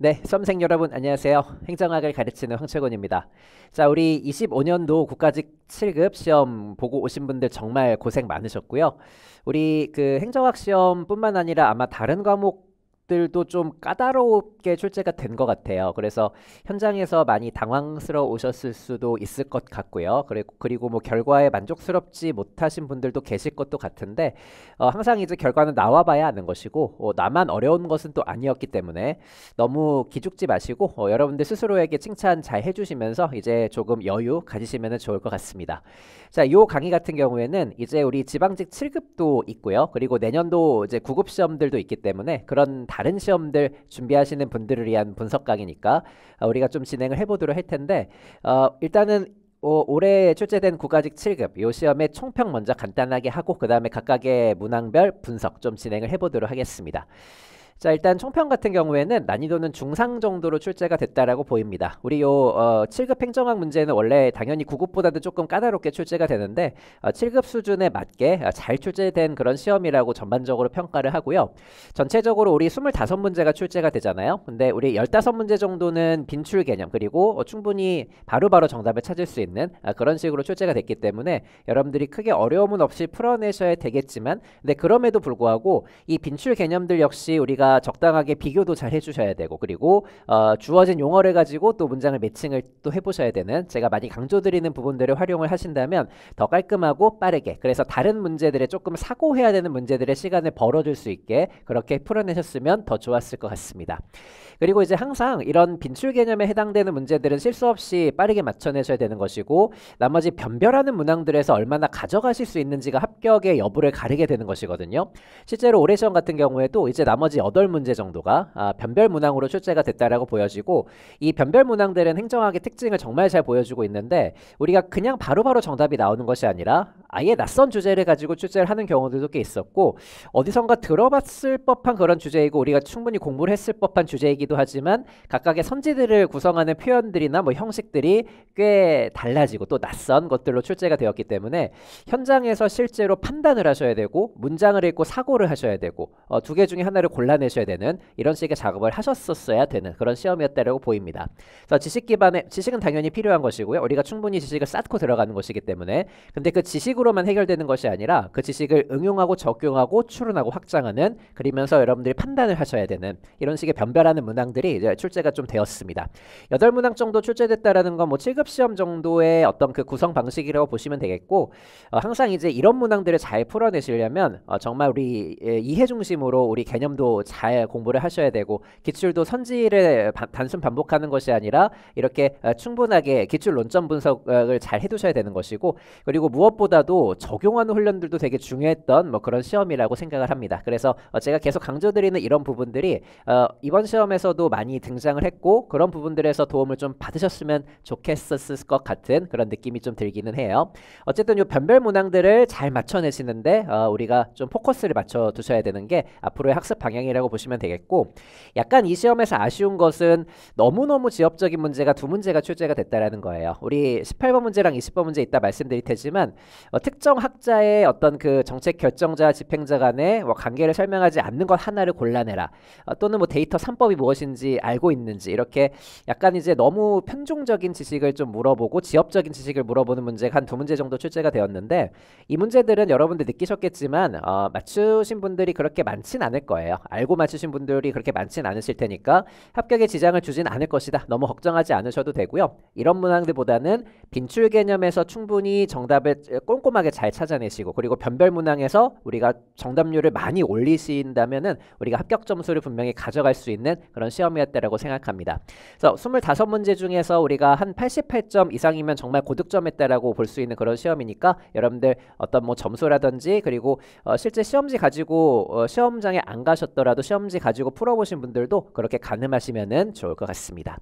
네, 수험생 여러분 안녕하세요. 행정학을 가르치는 황철곤입니다. 자, 우리 25년도 국가직 7급 시험 보고 오신 분들 정말 고생 많으셨고요. 우리 그 행정학 시험뿐만 아니라 아마 다른 과목들도 좀 까다롭게 출제가 된 것 같아요. 그래서 현장에서 많이 당황스러우셨을 수도 있을 것 같고요. 그리고 뭐 결과에 만족스럽지 못하신 분들도 계실 것도 같은데 항상 이제 결과는 나와봐야 아는 것이고 나만 어려운 것은 또 아니었기 때문에 너무 기죽지 마시고 여러분들 스스로에게 칭찬 잘 해주시면서 이제 조금 여유 가지시면 좋을 것 같습니다. 자, 요 강의 같은 경우에는 이제 우리 지방직 7급도 있고요. 그리고 내년도 이제 9급 시험들도 있기 때문에 그런 다른 시험들 준비하시는 분들을 위한 분석 강의니까 우리가 좀 진행을 해보도록 할 텐데 일단은 올해 출제된 국가직 7급 요 시험의 총평 먼저 간단하게 하고 그 다음에 각각의 문항별 분석 좀 진행을 해보도록 하겠습니다. 자, 일단 총평 같은 경우에는 난이도는 중상 정도로 출제가 됐다라고 보입니다. 우리 요 7급 행정학 문제는 원래 당연히 9급보다도 조금 까다롭게 출제가 되는데 7급 수준에 맞게 잘 출제된 그런 시험이라고 전반적으로 평가를 하고요. 전체적으로 우리 25문제가 출제가 되잖아요. 근데 우리 15문제 정도는 빈출 개념 그리고 충분히 바로바로 정답을 찾을 수 있는 그런 식으로 출제가 됐기 때문에 여러분들이 크게 어려움은 없이 풀어내셔야 되겠지만 근데 그럼에도 불구하고 이 빈출 개념들 역시 우리가 적당하게 비교도 잘 해주셔야 되고 그리고 주어진 용어를 가지고 또 문장을 매칭을 또 해보셔야 되는 제가 많이 강조드리는 부분들을 활용을 하신다면 더 깔끔하고 빠르게 그래서 다른 문제들에 조금 사고해야 되는 문제들의 시간을 벌어줄 수 있게 그렇게 풀어내셨으면 더 좋았을 것 같습니다. 그리고 이제 항상 이런 빈출 개념에 해당되는 문제들은 실수 없이 빠르게 맞춰내셔야 되는 것이고 나머지 변별하는 문항들에서 얼마나 가져가실 수 있는지가 합격의 여부를 가르게 되는 것이거든요. 실제로 올해 시험 같은 경우에도 이제 나머지 8문제 정도가 변별 문항으로 출제가 됐다라고 보여지고 이 변별 문항들은 행정학의 특징을 정말 잘 보여주고 있는데 우리가 그냥 바로바로 정답이 나오는 것이 아니라 아예 낯선 주제를 가지고 출제를 하는 경우들도 꽤 있었고 어디선가 들어봤을 법한 그런 주제이고 우리가 충분히 공부를 했을 법한 주제이기도 하지만 각각의 선지들을 구성하는 표현들이나 뭐 형식들이 꽤 달라지고 또 낯선 것들로 출제가 되었기 때문에 현장에서 실제로 판단을 하셔야 되고 문장을 읽고 사고를 하셔야 되고 두 개 중에 하나를 골라내셔야 되는 이런 식의 작업을 하셨었어야 되는 그런 시험이었다고 보입니다. 그래서 지식은 당연히 필요한 것이고요. 우리가 충분히 지식을 쌓고 들어가는 것이기 때문에 근데 그 지식으로만 해결되는 것이 아니라 그 지식을 응용하고 적용하고 추론하고 확장하는 그러면서 여러분들이 판단을 하셔야 되는 이런 식의 변별하는 문항들이 이제 출제가 좀 되었습니다. 8문항 정도 출제됐다라는 건 뭐 7급 시험 정도의 어떤 그 구성 방식이라고 보시면 되겠고 항상 이제 이런 문항들을 잘 풀어내시려면 정말 우리 이해 중심으로 우리 개념도 잘 공부를 하셔야 되고 기출도 선지를 단순 반복하는 것이 아니라 이렇게 충분하게 기출 논점 분석을 잘 해두셔야 되는 것이고 그리고 무엇보다도 적용하는 훈련들도 되게 중요했던 뭐 그런 시험이라고 생각을 합니다. 그래서 제가 계속 강조드리는 이런 부분들이 이번 시험에서도 많이 등장을 했고 그런 부분들에서 도움을 좀 받으셨으면 좋겠었을 것 같은 그런 느낌이 좀 들기는 해요. 어쨌든 이 변별 문항들을 잘 맞춰내시는데 우리가 좀 포커스를 맞춰 두셔야 되는 게 앞으로의 학습 방향이라고 보시면 되겠고 약간 이 시험에서 아쉬운 것은 너무너무 지엽적인 문제가 2문제가 출제가 됐다라는 거예요. 우리 18번 문제랑 20번 문제 이따 말씀드릴 테지만 특정 학자의 어떤 그 정책 결정자 집행자 간의 뭐 관계를 설명하지 않는 것 하나를 골라내라 또는 뭐 데이터 3법이 무엇인지 알고 있는지 이렇게 약간 이제 너무 편중적인 지식을 좀 물어보고 지엽적인 지식을 물어보는 문제가 한 2문제 정도 출제가 되었는데 이 문제들은 여러분들 느끼셨겠지만 맞추신 분들이 그렇게 많진 않을 거예요. 알고 맞추신 분들이 그렇게 많진 않으실 테니까 합격에 지장을 주진 않을 것이다. 너무 걱정하지 않으셔도 되고요. 이런 문항들보다는 빈출 개념에서 충분히 정답을 꼼꼼하게 잘 찾아내시고 그리고 변별 문항에서 우리가 정답률을 많이 올리신다면은 우리가 합격 점수를 분명히 가져갈 수 있는 그런 시험이었다라고 생각합니다. 그래서 25문제 중에서 우리가 한 88점 이상이면 정말 고득점했다라고 볼 수 있는 그런 시험이니까 여러분들 어떤 뭐 점수라든지 그리고 실제 시험지 가지고 시험장에 안 가셨더라도 시험지 가지고 풀어보신 분들도 그렇게 가늠하시면은 좋을 것 같습니다.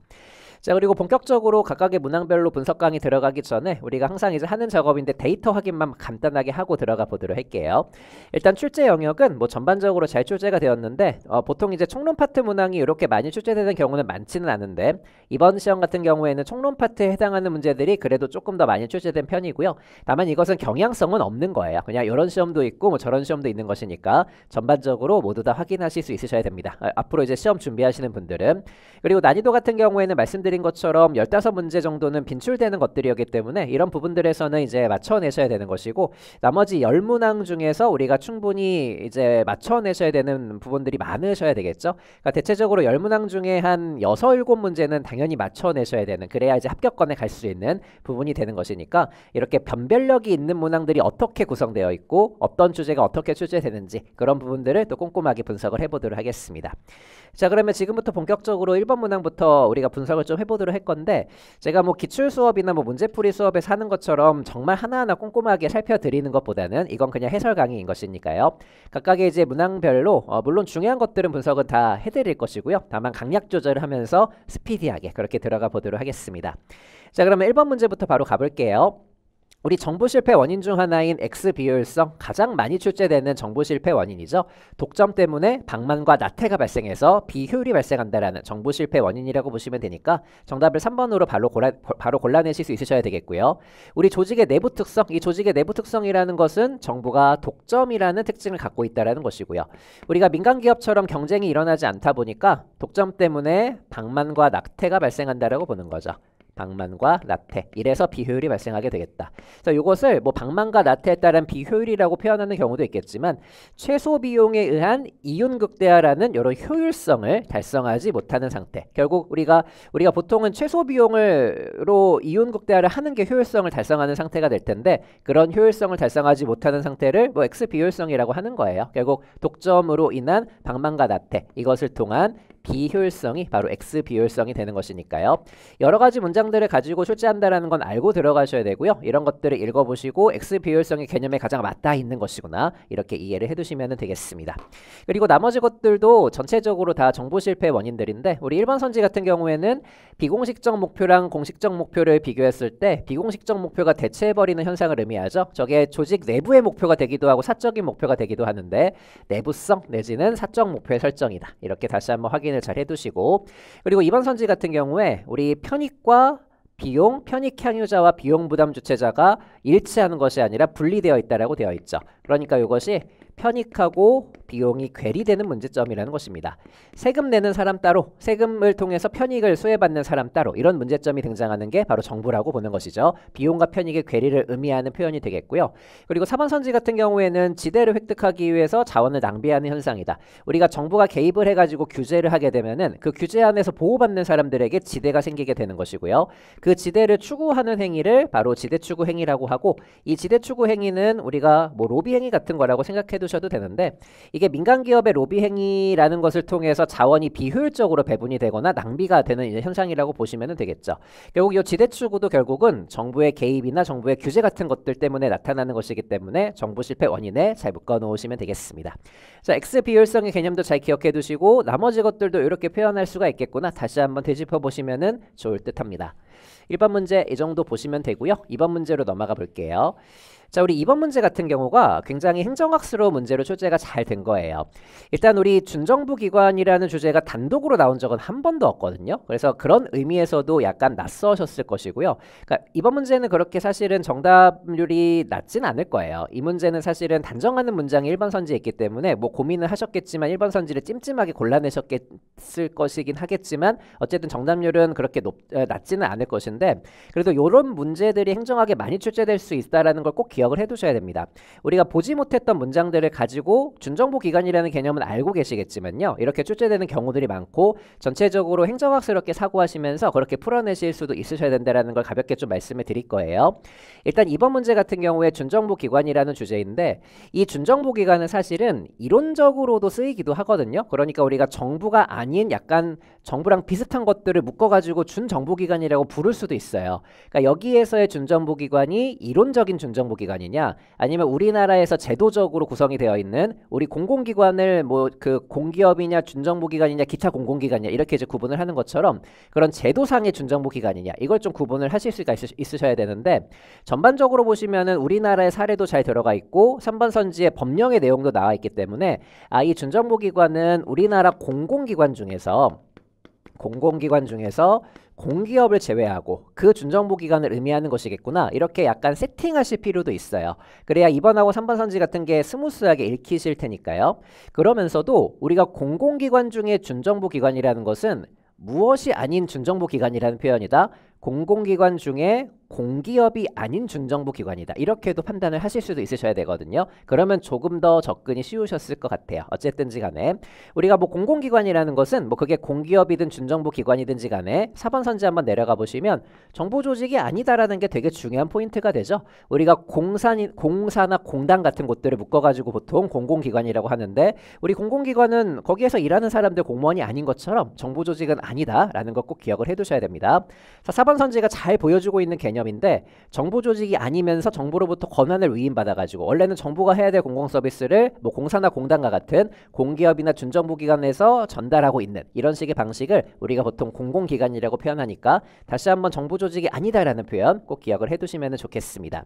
자, 그리고 본격적으로 각각의 문항별로 분석 강의 들어가기 전에 우리가 항상 이제 하는 작업인데 데이터 확인만 간단하게 하고 들어가 보도록 할게요. 일단 출제 영역은 뭐 전반적으로 잘 출제가 되었는데 보통 이제 총론 파트 문항이 이렇게 많이 출제되는 경우는 많지는 않은데 이번 시험 같은 경우에는 총론 파트에 해당하는 문제들이 그래도 조금 더 많이 출제된 편이고요. 다만 이것은 경향성은 없는 거예요. 그냥 이런 시험도 있고 뭐 저런 시험도 있는 것이니까 전반적으로 모두 다 확인하실 수 있으셔야 됩니다. 앞으로 이제 시험 준비하시는 분들은. 그리고 난이도 같은 경우에는 말씀드린 것처럼 15문제 정도는 빈출되는 것들이었기 때문에 이런 부분들에서는 이제 맞춰내셔야 되는 것이고 나머지 10문항 중에서 우리가 충분히 이제 맞춰내셔야 되는 부분들이 많으셔야 되겠죠. 그러니까 대체적으로 10문항 중에 한 6, 7문제는 당연히 맞춰내셔야 되는, 그래야 이제 합격권에 갈 수 있는 부분이 되는 것이니까 이렇게 변별력이 있는 문항들이 어떻게 구성되어 있고 어떤 주제가 어떻게 출제되는지 그런 부분들을 또 꼼꼼하게 분석을 해보도록 하겠습니다. 자, 그러면 지금부터 본격적으로 1번 문항부터 우리가 분석을 좀 해보도록 할 건데 제가 뭐 기출 수업이나 뭐 문제풀이 수업에서 하는 것처럼 정말 하나하나 꼼꼼하게 살펴드리는 것보다는 이건 그냥 해설 강의인 것이니까요. 각각의 이제 문항별로 물론 중요한 것들은 분석은 다 해드릴 것이고요. 다만 강약 조절을 하면서 스피디하게 그렇게 들어가 보도록 하겠습니다. 자, 그러면 1번 문제부터 바로 가볼게요. 우리 정부 실패 원인 중 하나인 X 비효율성, 가장 많이 출제되는 정부 실패 원인이죠. 독점 때문에 방만과 나태가 발생해서 비효율이 발생한다라는 정부 실패 원인이라고 보시면 되니까 정답을 3번으로 바로 골라내실 수 있으셔야 되겠고요. 우리 조직의 내부 특성, 이 조직의 내부 특성이라는 것은 정부가 독점이라는 특징을 갖고 있다는 것이고요. 우리가 민간기업처럼 경쟁이 일어나지 않다 보니까 독점 때문에 방만과 나태가 발생한다라고 보는 거죠. 방만과 나태, 이래서 비효율이 발생하게 되겠다. 그래서 이것을 뭐 방만과 나태에 따른 비효율이라고 표현하는 경우도 있겠지만 최소 비용에 의한 이윤 극대화라는 이런 효율성을 달성하지 못하는 상태. 결국 우리가 보통은 최소 비용으로 이윤 극대화를 하는 게 효율성을 달성하는 상태가 될 텐데 그런 효율성을 달성하지 못하는 상태를 뭐 X 비효율성이라고 하는 거예요. 결국 독점으로 인한 방만과 나태, 이것을 통한 비효율성이 바로 X 비효율성이 되는 것이니까요. 여러 가지 문장들을 가지고 출제한다라는 건 알고 들어가셔야 되고요. 이런 것들을 읽어보시고 X 비효율성의 개념에 가장 맞닿아 있는 것이구나, 이렇게 이해를 해두시면 되겠습니다. 그리고 나머지 것들도 전체적으로 다 정보 실패 원인들인데 우리 1번 선지 같은 경우에는 비공식적 목표랑 공식적 목표를 비교했을 때 비공식적 목표가 대체해버리는 현상을 의미하죠. 저게 조직 내부의 목표가 되기도 하고 사적인 목표가 되기도 하는데 내부성 내지는 사적 목표의 설정이다. 이렇게 다시 한번 확인을 잘 해두시고, 그리고 이번 선지 같은 경우에 우리 편익과 비용, 편익 향유자와 비용 부담 주체자가 일치하는 것이 아니라 분리되어 있다라고 되어 있죠. 그러니까 이것이 편익하고 비용이 괴리되는 문제점이라는 것입니다. 세금 내는 사람 따로, 세금을 통해서 편익을 수혜받는 사람 따로, 이런 문제점이 등장하는 게 바로 정부라고 보는 것이죠. 비용과 편익의 괴리를 의미하는 표현이 되겠고요. 그리고 4번 선지 같은 경우에는 지대를 획득하기 위해서 자원을 낭비하는 현상이다. 우리가 정부가 개입을 해가지고 규제를 하게 되면은 그 규제 안에서 보호받는 사람들에게 지대가 생기게 되는 것이고요. 그 지대를 추구하는 행위를 바로 지대 추구 행위라고 하고, 이 지대 추구 행위는 우리가 뭐 로비 행위 같은 거라고 생각해 두셔도 되는데 이게 민간 기업의 로비 행위라는 것을 통해서 자원이 비효율적으로 배분이 되거나 낭비가 되는 이제 현상이라고 보시면 되겠죠. 결국 이 지대 추구도 결국은 정부의 개입이나 정부의 규제 같은 것들 때문에 나타나는 것이기 때문에 정부 실패 원인에 잘 묶어 놓으시면 되겠습니다. 자, X 비효율성의 개념도 잘 기억해 두시고 나머지 것들도 이렇게 표현할 수가 있겠구나, 다시 한번 되짚어 보시면 좋을 듯 합니다. 1번 문제 이 정도 보시면 되고요. 2번 문제로 넘어가 볼게요. 자, 우리 2번 문제 같은 경우가 굉장히 행정학스러운 문제로 출제가 잘 된 거예요. 일단 우리 준정부 기관이라는 주제가 단독으로 나온 적은 한 번도 없거든요. 그래서 그런 의미에서도 약간 낯서셨을 것이고요. 그러니까 이번 문제는 그렇게 사실은 정답률이 낮진 않을 거예요. 이 문제는 사실은 단정하는 문장이 1번 선지에 있기 때문에 뭐 고민을 하셨겠지만 1번 선지를 찜찜하게 골라내셨을 것이긴 하겠지만 어쨌든 정답률은 그렇게 낮지는 않을 것인데 그래도 이런 문제들이 행정학에 많이 출제될 수 있다는 걸 꼭 기억을 해두셔야 됩니다. 우리가 보지 못했던 문장들을 가지고 준정부 기관이라는 개념은 알고 계시겠지만요. 이렇게 출제되는 경우들이 많고 전체적으로 행정학스럽게 사고하시면서 그렇게 풀어내실 수도 있으셔야 된다는 걸 가볍게 좀 말씀을 드릴 거예요. 일단 이번 문제 같은 경우에 준정부 기관이라는 주제인데 이 준정부 기관은 사실은 이론적으로도 쓰이기도 하거든요. 그러니까 우리가 정부가 아닌 약간 정부랑 비슷한 것들을 묶어가지고 준정부 기관이라고 부를 수도 있어요. 그러니까 여기에서의 준정부 기관이 이론적인 준정부 기관 준정부기관이냐, 아니면 우리나라에서 제도적으로 구성이 되어 있는 우리 공공기관을 뭐 그 공기업이냐 준정부기관이냐 기타 공공기관이냐 이렇게 이제 구분을 하는 것처럼 그런 제도상의 준정부기관이냐 이걸 좀 구분을 하실 수가 있으셔야 되는데, 전반적으로 보시면은 우리나라의 사례도 잘 들어가 있고 3번 선지의 법령의 내용도 나와 있기 때문에 이 준정부기관은 우리나라 공공기관 중에서 공기업을 제외하고 그 준정부기관을 의미하는 것이겠구나, 이렇게 약간 세팅하실 필요도 있어요. 그래야 2번하고 3번 선지 같은 게 스무스하게 읽히실 테니까요. 그러면서도 우리가 공공기관 중에 준정부기관이라는 것은 무엇이 아닌 준정부기관이라는 표현이다. 공공기관 중에 공기업이 아닌 준정부기관이다. 이렇게도 판단을 하실 수도 있으셔야 되거든요. 그러면 조금 더 접근이 쉬우셨을 것 같아요. 어쨌든지 간에 우리가 뭐 공공기관이라는 것은 뭐 그게 공기업이든 준정부기관이든지 간에 4번 선지 한번 내려가 보시면 정부조직이 아니다라는 게 되게 중요한 포인트가 되죠. 우리가 공사나 공단 같은 곳들을 묶어가지고 보통 공공기관이라고 하는데, 우리 공공기관은 거기에서 일하는 사람들 공무원이 아닌 것처럼 정부조직은 아니다라는 거 꼭 기억을 해두셔야 됩니다. 자, 4번 선지가 잘 보여주고 있는 개념인데, 정부 조직이 아니면서 정부로부터 권한을 위임받아가지고 원래는 정부가 해야 될 공공서비스를 뭐 공사나 공단과 같은 공기업이나 준정부기관에서 전달하고 있는 이런 식의 방식을 우리가 보통 공공기관이라고 표현하니까 다시 한번 정부 조직이 아니다라는 표현 꼭 기억을 해두시면 좋겠습니다.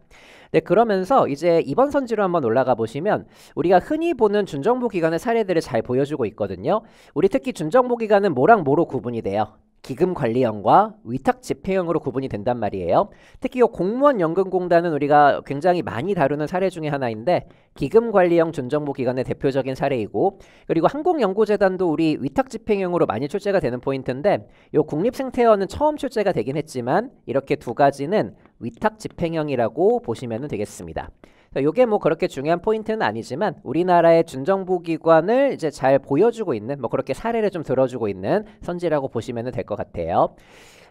네, 그러면서 이제 2번 선지로 한번 올라가 보시면 우리가 흔히 보는 준정부기관의 사례들을 잘 보여주고 있거든요. 우리 특히 준정부기관은 뭐랑 뭐로 구분이 돼요? 기금관리형과 위탁집행형으로 구분이 된단 말이에요. 특히 이 공무원연금공단은 우리가 굉장히 많이 다루는 사례 중에 하나인데, 기금관리형 준정부기관의 대표적인 사례이고, 그리고 항공연구재단도 우리 위탁집행형으로 많이 출제가 되는 포인트인데, 이 국립생태원은 처음 출제가 되긴 했지만 이렇게 두 가지는 위탁집행형이라고 보시면 되겠습니다. 요게 뭐 그렇게 중요한 포인트는 아니지만 우리나라의 준정부기관을 이제 잘 보여주고 있는, 뭐 그렇게 사례를 좀 들어주고 있는 선지라고 보시면 될 것 같아요.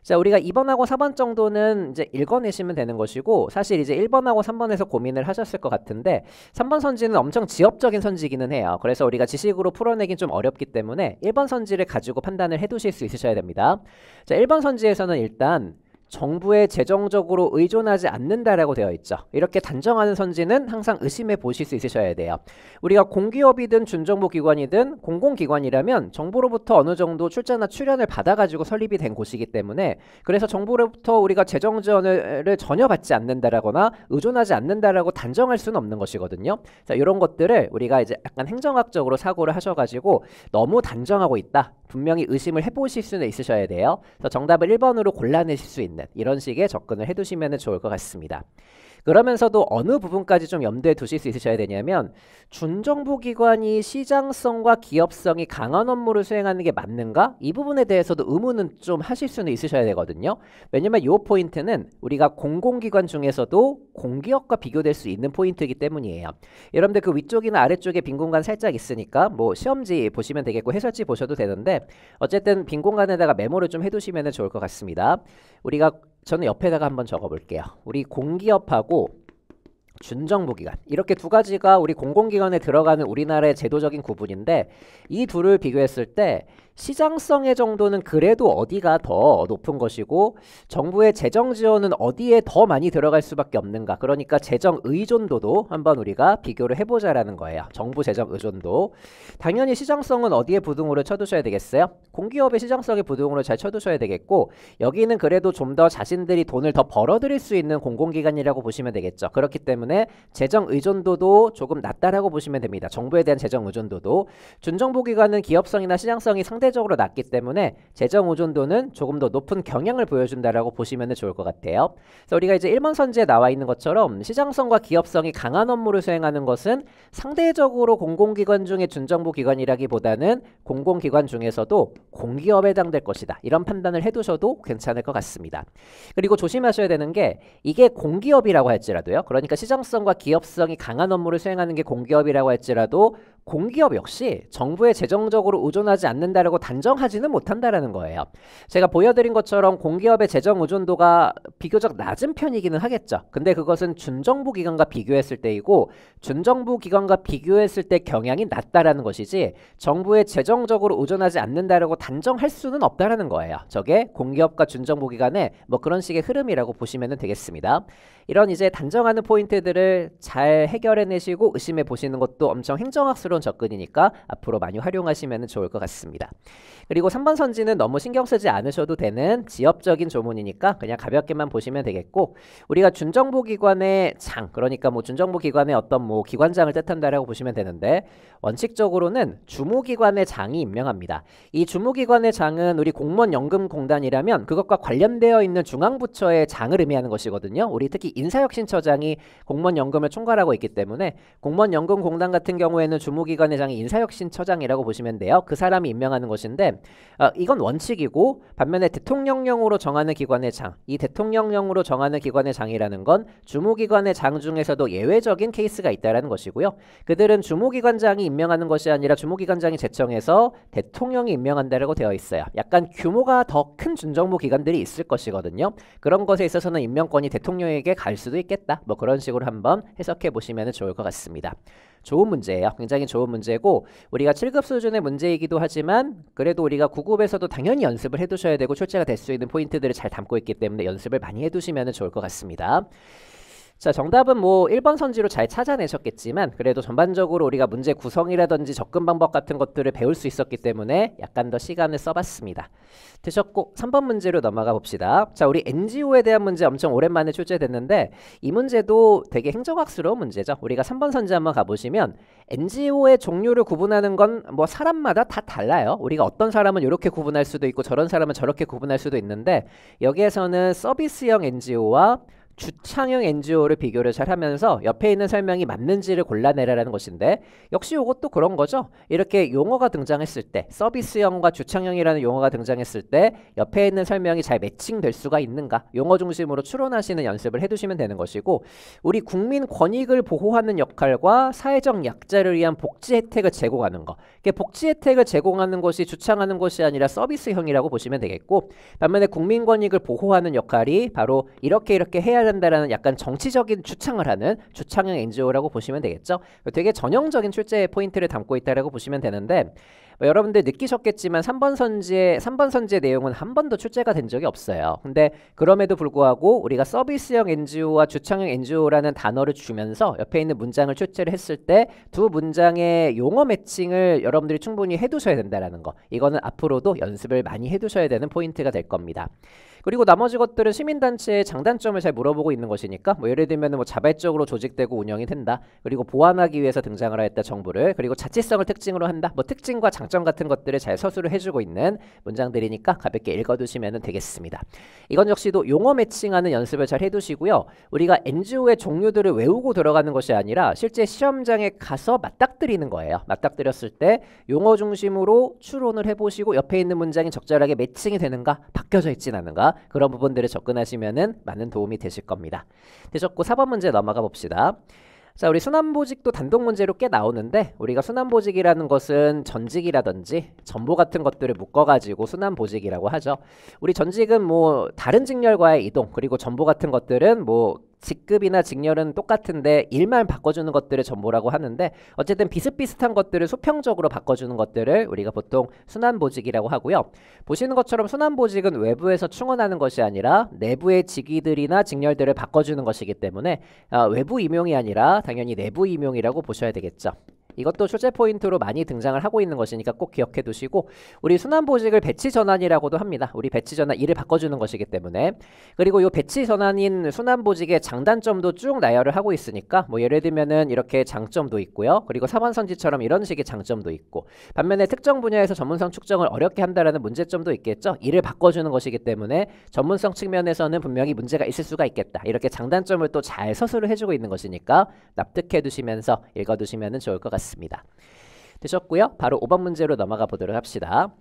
자, 우리가 2번하고 4번 정도는 이제 읽어내시면 되는 것이고, 사실 이제 1번하고 3번에서 고민을 하셨을 것 같은데 3번 선지는 엄청 지엽적인 선지기는 해요. 그래서 우리가 지식으로 풀어내긴 좀 어렵기 때문에 1번 선지를 가지고 판단을 해두실 수 있으셔야 됩니다. 자, 1번 선지에서는 일단 정부에 재정적으로 의존하지 않는다라고 되어 있죠. 이렇게 단정하는 선지는 항상 의심해 보실 수 있으셔야 돼요. 우리가 공기업이든 준정부기관이든 공공기관이라면 정부로부터 어느 정도 출자나 출연을 받아가지고 설립이 된 곳이기 때문에, 그래서 정부로부터 우리가 재정 지원을 전혀 받지 않는다라거나 의존하지 않는다라고 단정할 수는 없는 것이거든요. 자, 이런 것들을 우리가 이제 약간 행정학적으로 사고를 하셔가지고 너무 단정하고 있다, 분명히 의심을 해보실 수는 있으셔야 돼요. 그래서 정답을 1번으로 골라내실 수 있는 이런 식의 접근을 해두시면 좋을 것 같습니다. 그러면서도 어느 부분까지 좀 염두에 두실 수 있으셔야 되냐면, 준정부기관이 시장성과 기업성이 강한 업무를 수행하는 게 맞는가? 이 부분에 대해서도 의문은 좀 하실 수는 있으셔야 되거든요. 왜냐면 이 포인트는 우리가 공공기관 중에서도 공기업과 비교될 수 있는 포인트이기 때문이에요. 여러분들 그 위쪽이나 아래쪽에 빈 공간 살짝 있으니까 뭐 시험지 보시면 되겠고 해설지 보셔도 되는데, 어쨌든 빈 공간에다가 메모를 좀 해두시면 좋을 것 같습니다. 저는 옆에다가 한번 적어볼게요. 우리 공기업하고 준정부기관, 이렇게 두 가지가 우리 공공기관에 들어가는 우리나라의 제도적인 구분인데, 이 둘을 비교했을 때 시장성의 정도는 그래도 어디가 더 높은 것이고 정부의 재정 지원은 어디에 더 많이 들어갈 수밖에 없는가, 그러니까 재정 의존도도 한번 우리가 비교를 해보자라는 거예요. 정부 재정 의존도. 당연히 시장성은 어디에 부등호를 쳐두셔야 되겠어요? 공기업의 시장성에 부등호를 잘 쳐두셔야 되겠고, 여기는 그래도 좀 더 자신들이 돈을 더 벌어들일 수 있는 공공기관이라고 보시면 되겠죠. 그렇기 때문에 재정 의존도도 조금 낮다라고 보시면 됩니다. 정부에 대한 재정 의존도도. 준정부기관은 기업성이나 시장성이 상대적으로 낮기 때문에 재정 의존도는 조금 더 높은 경향을 보여준다라고 보시면 좋을 것 같아요. 그래서 우리가 이제 1번 선지에 나와 있는 것처럼 시장성과 기업성이 강한 업무를 수행하는 것은 상대적으로 공공기관 중에 준정부기관이라기보다는 공공기관 중에서도 공기업에 해당될 것이다, 이런 판단을 해두셔도 괜찮을 것 같습니다. 그리고 조심하셔야 되는 게, 이게 공기업이라고 할지라도요, 그러니까 시장성과 기업성이 강한 업무를 수행하는 게 공기업이라고 할지라도 공기업 역시 정부에 재정적으로 의존하지 않는다라고 된다라고 단정하지는 못한다라는 거예요. 제가 보여드린 것처럼 공기업의 재정 의존도가 비교적 낮은 편이기는 하겠죠. 근데 그것은 준정부 기관과 비교했을 때이고 준정부 기관과 비교했을 때 경향이 낮다라는 것이지 정부에 재정적으로 의존하지 않는다라고 단정할 수는 없다라는 거예요. 저게 공기업과 준정부 기관의 뭐 그런 식의 흐름이라고 보시면 되겠습니다. 이런 이제 단정하는 포인트들을 잘 해결해내시고 의심해 보시는 것도 엄청 행정학스러운 접근이니까 앞으로 많이 활용하시면 좋을 것 같습니다. 그리고 3번 선지는 너무 신경 쓰지 않으셔도 되는 지엽적인 조문이니까 그냥 가볍게만 보시면 되겠고 우리가 준정부 기관의 장, 그러니까 뭐 준정부 기관의 어떤 뭐 기관장을 뜻한다라고 보시면 되는데 원칙적으로는 주무기관의 장이 임명합니다. 이 주무기관의 장은 우리 공무원연금공단이라면 그것과 관련되어 있는 중앙부처의 장을 의미하는 것이거든요. 우리 특히 인사혁신처장이 공무원연금을 총괄하고 있기 때문에 공무원연금공단 같은 경우에는 주무기관의 장이 인사혁신처장이라고 보시면 돼요. 그 사람이 임명하는 것인데 이건 원칙이고 반면에 대통령령으로 정하는 기관의 장, 이 대통령령으로 정하는 기관의 장이라는 건 주무기관의 장 중에서도 예외적인 케이스가 있다는 것이고요. 그들은 주무기관장이 임명하는 것이 아니라 주무기관장이 제청해서 대통령이 임명한다라고 되어 있어요. 약간 규모가 더 큰 준정부 기관들이 있을 것이거든요. 그런 것에 있어서는 임명권이 대통령에게 갈 수도 있겠다. 뭐 그런 식으로 한번 해석해 보시면 좋을 것 같습니다. 좋은 문제예요. 굉장히 좋은 문제고 우리가 7급 수준의 문제이기도 하지만 그래도 우리가 9급에서도 당연히 연습을 해두셔야 되고 출제가 될 수 있는 포인트들을 잘 담고 있기 때문에 연습을 많이 해두시면 좋을 것 같습니다. 자, 정답은 뭐 1번 선지로 잘 찾아내셨겠지만 그래도 전반적으로 우리가 문제 구성이라든지 접근 방법 같은 것들을 배울 수 있었기 때문에 약간 더 시간을 써봤습니다. 되셨고 3번 문제로 넘어가 봅시다. 자, 우리 NGO에 대한 문제 엄청 오랜만에 출제됐는데 이 문제도 되게 행정학스러운 문제죠. 우리가 3번 선지 한번 가보시면 NGO의 종류를 구분하는 건 뭐 사람마다 다 달라요. 우리가 어떤 사람은 이렇게 구분할 수도 있고 저런 사람은 저렇게 구분할 수도 있는데 여기에서는 서비스형 NGO와 주창형 NGO를 비교를 잘 하면서 옆에 있는 설명이 맞는지를 골라내라는 것인데 역시 이것도 그런 거죠. 이렇게 용어가 등장했을 때 서비스형과 주창형이라는 용어가 등장했을 때 옆에 있는 설명이 잘 매칭될 수가 있는가 용어 중심으로 추론하시는 연습을 해두시면 되는 것이고 우리 국민 권익을 보호하는 역할과 사회적 약자를 위한 복지 혜택을 제공하는 거 복지 혜택을 제공하는 것이 주창하는 것이 아니라 서비스형이라고 보시면 되겠고 반면에 국민 권익을 보호하는 역할이 바로 이렇게 해야 된다라는 약간 정치적인 주창을 하는 주창형 NGO라고 보시면 되겠죠. 되게 전형적인 출제 포인트를 담고 있다라고 보시면 되는데 여러분들 느끼셨겠지만 3번 선지의 내용은 한 번도 출제가 된 적이 없어요. 근데 그럼에도 불구하고 우리가 서비스형 NGO와 주창형 NGO라는 단어를 주면서 옆에 있는 문장을 출제를 했을 때 두 문장의 용어 매칭을 여러분들이 충분히 해두셔야 된다는 거. 이거는 앞으로도 연습을 많이 해두셔야 되는 포인트가 될 겁니다. 그리고 나머지 것들은 시민단체의 장단점을 잘 물어보고 있는 것이니까 뭐 예를 들면 뭐 자발적으로 조직되고 운영이 된다. 그리고 보완하기 위해서 등장을 하였다 정부를. 그리고 자치성을 특징으로 한다. 뭐 특징과 장점 같은 것들을 잘 서술을 해주고 있는 문장들이니까 가볍게 읽어두시면 되겠습니다. 이건 역시도 용어 매칭하는 연습을 잘 해두시고요. 우리가 NGO의 종류들을 외우고 들어가는 것이 아니라 실제 시험장에 가서 맞닥뜨리는 거예요. 맞닥뜨렸을 때 용어 중심으로 추론을 해보시고 옆에 있는 문장이 적절하게 매칭이 되는가 바뀌어져 있진 않은가 그런 부분들을 접근하시면은 많은 도움이 되실 겁니다. 되셨고 4번 문제 넘어가 봅시다. 자, 우리 순환보직도 단독 문제로 꽤 나오는데 우리가 순환보직이라는 것은 전직이라든지 전보 같은 것들을 묶어가지고 순환보직이라고 하죠. 우리 전직은 뭐 다른 직렬과의 이동 그리고 전보 같은 것들은 뭐 직급이나 직렬은 똑같은데 일만 바꿔주는 것들을 전보라고 하는데 어쨌든 비슷비슷한 것들을 수평적으로 바꿔주는 것들을 우리가 보통 순환보직이라고 하고요. 보시는 것처럼 순환보직은 외부에서 충원하는 것이 아니라 내부의 직위들이나 직렬들을 바꿔주는 것이기 때문에 외부 임용이 아니라 당연히 내부 임용이라고 보셔야 되겠죠. 이것도 출제 포인트로 많이 등장을 하고 있는 것이니까 꼭 기억해 두시고 우리 순환보직을 배치전환이라고도 합니다. 우리 배치전환 일을 바꿔주는 것이기 때문에 그리고 이 배치전환인 순환보직의 장단점도 쭉 나열을 하고 있으니까 뭐 예를 들면은 이렇게 장점도 있고요. 그리고 4번 선지처럼 이런 식의 장점도 있고 반면에 특정 분야에서 전문성 축적을 어렵게 한다라는 문제점도 있겠죠. 일을 바꿔주는 것이기 때문에 전문성 측면에서는 분명히 문제가 있을 수가 있겠다. 이렇게 장단점을 또 잘 서술을 해주고 있는 것이니까 납득해 두시면서 읽어두시면 좋을 것 같습니다. 되셨고요. 바로 5번 문제로 넘어가 보도록 합시다.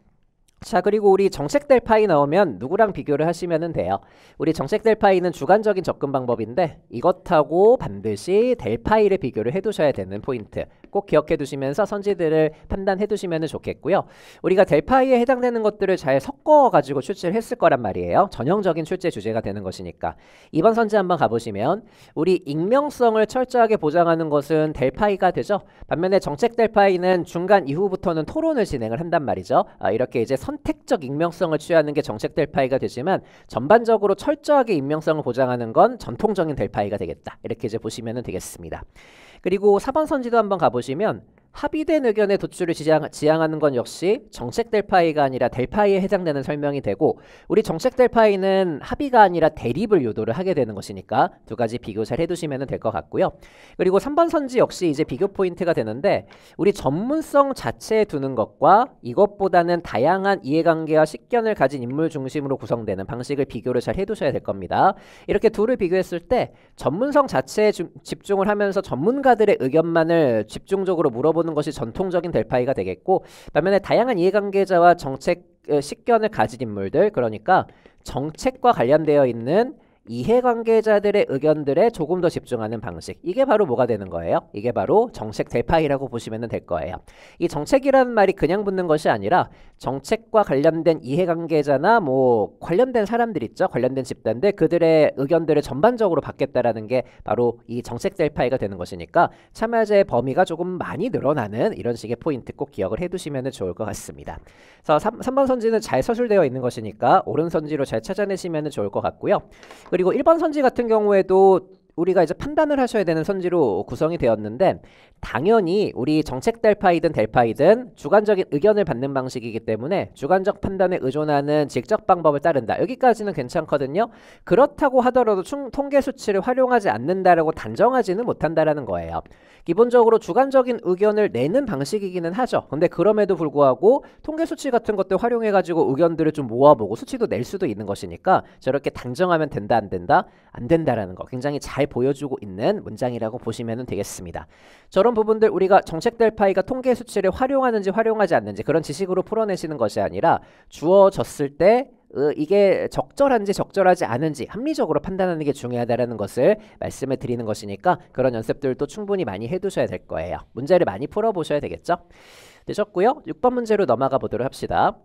자, 그리고 우리 정책 델 파이 나오면 누구랑 비교를 하시면 돼요. 우리 정책 델 파이는 주관적인 접근 방법인데 이것하고 반드시 델 파이를 비교를 해두셔야 되는 포인트. 꼭 기억해 두시면서 선지들을 판단해 두시면 좋겠고요. 우리가 델 파이에 해당되는 것들을 잘 섞어 가지고 출제를 했을 거란 말이에요. 전형적인 출제 주제가 되는 것이니까. 이번 선지 한번 가보시면 우리 익명성을 철저하게 보장하는 것은 델 파이가 되죠. 반면에 정책 델 파이는 중간 이후부터는 토론을 진행을 한단 말이죠. 이렇게 이제 선택적 익명성을 취하는 게 정책 델 파이가 되지만 전반적으로 철저하게 익명성을 보장하는 건 전통적인 델 파이가 되겠다. 이렇게 이제 보시면 되겠습니다. 그리고 4번 선지도 한번 가보시면 합의된 의견의 도출을 지향하는 건 역시 정책 델 파이가 아니라 델 파이에 해당되는 설명이 되고 우리 정책 델 파이는 합의가 아니라 대립을 유도를 하게 되는 것이니까 두 가지 비교 잘 해두시면 될 것 같고요. 그리고 3번 선지 역시 이제 비교 포인트가 되는데 우리 전문성 자체에 두는 것과 이것보다는 다양한 이해관계와 식견을 가진 인물 중심으로 구성되는 방식을 비교를 잘 해두셔야 될 겁니다. 이렇게 둘을 비교했을 때 전문성 자체에 집중을 하면서 전문가들의 의견만을 집중적으로 물어보는 것이 전통적인 델 파이가 되겠고 반면에 다양한 이해관계자와 정책 식견을 가진 인물들 그러니까 정책과 관련되어 있는 이해관계자들의 의견들에 조금 더 집중하는 방식 이게 바로 뭐가 되는 거예요? 이게 바로 정책 델 파이라고 보시면 될 거예요. 이 정책이라는 말이 그냥 붙는 것이 아니라 정책과 관련된 이해관계자나 뭐 관련된 사람들 있죠. 관련된 집단들 그들의 의견들을 전반적으로 받겠다라는 게 바로 이 정책 델 파이가 되는 것이니까 참여자의 범위가 조금 많이 늘어나는 이런 식의 포인트 꼭 기억을 해두시면 좋을 것 같습니다. 그래서 3번 선지는 잘 서술되어 있는 것이니까 옳은 선지로 잘 찾아내시면 좋을 것 같고요. 그리고 1번 선지 같은 경우에도 우리가 이제 판단을 하셔야 되는 선지로 구성이 되었는데 당연히 우리 정책 델 파이든 델 파이든 주관적인 의견을 받는 방식이기 때문에 주관적 판단에 의존하는 직접 방법을 따른다. 여기까지는 괜찮거든요. 그렇다고 하더라도 통계 수치를 활용하지 않는다라고 단정하지는 못한다라는 거예요. 기본적으로 주관적인 의견을 내는 방식이기는 하죠. 근데 그럼에도 불구하고 통계 수치 같은 것들 활용해가지고 의견들을 좀 모아보고 수치도 낼 수도 있는 것이니까 저렇게 단정하면 된다 안 된다? 안 된다라는 거 굉장히 잘 보여주고 있는 문장이라고 보시면 되겠습니다. 저런 부분들 우리가 정책 델 파이가 통계 수치를 활용하는지 활용하지 않는지 그런 지식으로 풀어내시는 것이 아니라 주어졌을 때 이게 적절한지 적절하지 않은지 합리적으로 판단하는 게 중요하다는 것을 말씀을 드리는 것이니까 그런 연습들도 충분히 많이 해두셔야 될 거예요. 문제를 많이 풀어보셔야 되겠죠? 되셨고요. 6번 문제로 넘어가 보도록 합시다.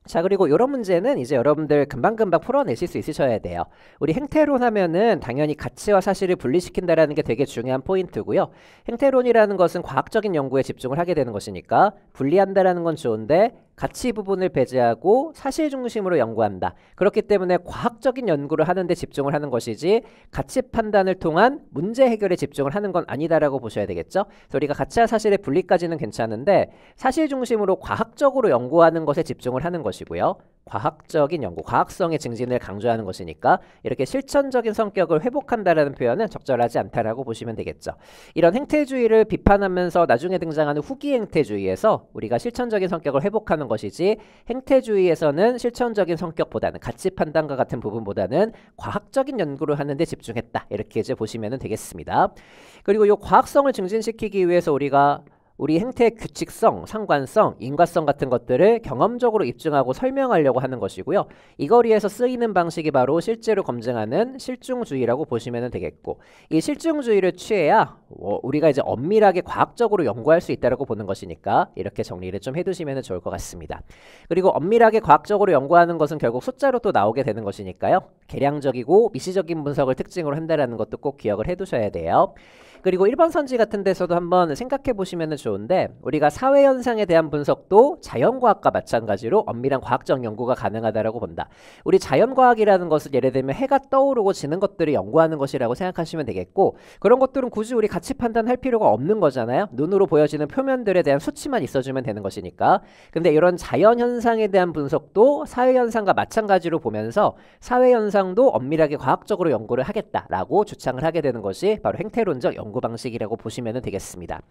자, 그리고 이런 문제는 이제 여러분들 금방금방 풀어내실 수 있으셔야 돼요. 우리 행태론 하면은 당연히 가치와 사실을 분리시킨다라는 게 되게 중요한 포인트고요. 행태론이라는 것은 과학적인 연구에 집중을 하게 되는 것이니까 분리한다라는 건 좋은데 가치 부분을 배제하고 사실 중심으로 연구한다. 그렇기 때문에 과학적인 연구를 하는데 집중을 하는 것이지 가치 판단을 통한 문제 해결에 집중을 하는 건 아니다라고 보셔야 되겠죠. 그래서 우리가 가치와 사실의 분리까지는 괜찮은데 사실 중심으로 과학적으로 연구하는 것에 집중을 하는 것이고요. 과학적인 연구, 과학성의 증진을 강조하는 것이니까 이렇게 실천적인 성격을 회복한다라는 표현은 적절하지 않다라고 보시면 되겠죠. 이런 행태주의를 비판하면서 나중에 등장하는 후기 행태주의에서 우리가 실천적인 성격을 회복하는 것이지 행태주의에서는 실천적인 성격보다는 가치 판단과 같은 부분보다는 과학적인 연구를 하는 데 집중했다. 이렇게 이제 보시면 되겠습니다. 그리고 이 과학성을 증진시키기 위해서 우리 행태의 규칙성, 상관성, 인과성 같은 것들을 경험적으로 입증하고 설명하려고 하는 것이고요. 이 거리에서 쓰이는 방식이 바로 실제로 검증하는 실증주의라고 보시면 되겠고 이 실증주의를 취해야 우리가 이제 엄밀하게 과학적으로 연구할 수 있다고 보는 것이니까 이렇게 정리를 좀 해두시면 좋을 것 같습니다. 그리고 엄밀하게 과학적으로 연구하는 것은 결국 숫자로 또 나오게 되는 것이니까요. 계량적이고 미시적인 분석을 특징으로 한다는 것도 꼭 기억을 해두셔야 돼요. 그리고 1번 선지 같은 데서도 한번 생각해 보시면 좋은데 우리가 사회현상에 대한 분석도 자연과학과 마찬가지로 엄밀한 과학적 연구가 가능하다고 본다. 우리 자연과학이라는 것은 예를 들면 해가 떠오르고 지는 것들을 연구하는 것이라고 생각하시면 되겠고 그런 것들은 굳이 우리 가치 판단할 필요가 없는 거잖아요. 눈으로 보여지는 표면들에 대한 수치만 있어주면 되는 것이니까. 근데 이런 자연현상에 대한 분석도 사회현상과 마찬가지로 보면서 사회현상도 엄밀하게 과학적으로 연구를 하겠다라고 주장을 하게 되는 것이 바로 행태론적 연구 연구 방식이라고 보시면 되겠습니다.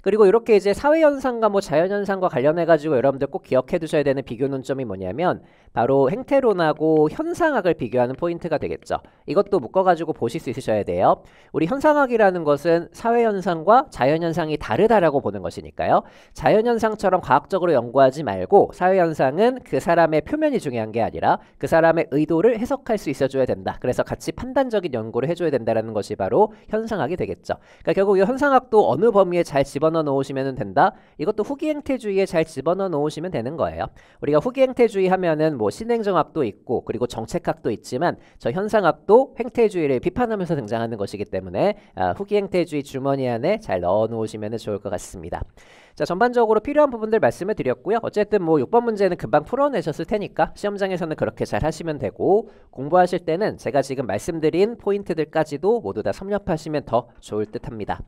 그리고 이렇게 이제 사회현상과 뭐 자연현상과 관련해가지고 여러분들 꼭 기억해 두셔야 되는 비교 논점이 뭐냐면 바로 행태론하고 현상학을 비교하는 포인트가 되겠죠. 이것도 묶어가지고 보실 수 있으셔야 돼요. 우리 현상학이라는 것은 사회현상과 자연현상이 다르다라고 보는 것이니까요. 자연현상처럼 과학적으로 연구하지 말고 사회현상은 그 사람의 표면이 중요한 게 아니라 그 사람의 의도를 해석할 수 있어줘야 된다. 그래서 같이 판단적인 연구를 해줘야 된다는 것이 바로 현상학이 되겠죠. 그러니까 결국 이 현상학도 어느 범위에 잘 집어넣어 놓으시면 된다. 이것도 후기행태주의에 잘 집어넣어 놓으시면 되는 거예요. 우리가 후기행태주의 하면은 뭐 신행정학도 있고 그리고 정책학도 있지만 저 현상학도 행태주의를 비판하면서 등장하는 것이기 때문에 후기행태주의 주머니 안에 잘 넣어 놓으시면 좋을 것 같습니다. 자, 전반적으로 필요한 부분들 말씀을 드렸고요. 어쨌든 뭐 6번 문제는 금방 풀어내셨을 테니까 시험장에서는 그렇게 잘 하시면 되고 공부하실 때는 제가 지금 말씀드린 포인트들까지도 모두 다 섭렵하시면 더 좋을 듯 합니다.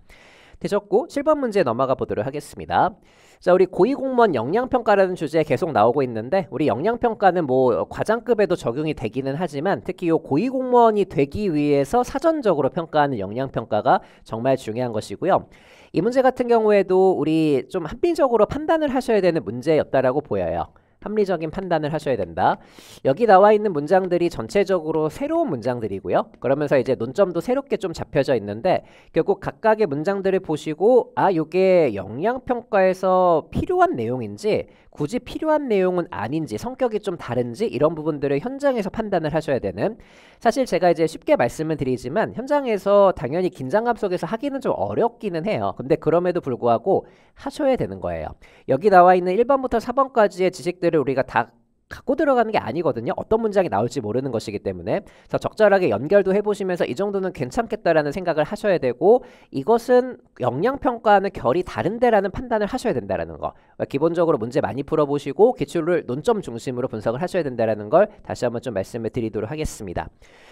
되셨고 7번 문제 넘어가 보도록 하겠습니다. 자, 우리 고위공무원 역량평가라는 주제 계속 나오고 있는데 우리 역량평가는 뭐 과장급에도 적용이 되기는 하지만 특히 이 고위공무원이 되기 위해서 사전적으로 평가하는 역량평가가 정말 중요한 것이고요. 이 문제 같은 경우에도 우리 좀 합리적으로 판단을 하셔야 되는 문제였다라고 보여요. 합리적인 판단을 하셔야 된다. 여기 나와 있는 문장들이 전체적으로 새로운 문장들이고요. 그러면서 이제 논점도 새롭게 좀 잡혀져 있는데 결국 각각의 문장들을 보시고 이게 역량평가에서 필요한 내용인지 굳이 필요한 내용은 아닌지 성격이 좀 다른지 이런 부분들을 현장에서 판단을 하셔야 되는 사실 제가 이제 쉽게 말씀을 드리지만 현장에서 당연히 긴장감 속에서 하기는 좀 어렵기는 해요. 근데 그럼에도 불구하고 하셔야 되는 거예요. 여기 나와 있는 1번부터 4번까지의 지식들을 우리가 다 갖고 들어가는 게 아니거든요. 어떤 문장이 나올지 모르는 것이기 때문에 그래서 적절하게 연결도 해보시면서 이 정도는 괜찮겠다라는 생각을 하셔야 되고 이것은 역량평가는 결이 다른데라는 판단을 하셔야 된다는 거. 기본적으로 문제 많이 풀어보시고 기출을 논점 중심으로 분석을 하셔야 된다는 걸 다시 한번 좀 말씀을 드리도록 하겠습니다.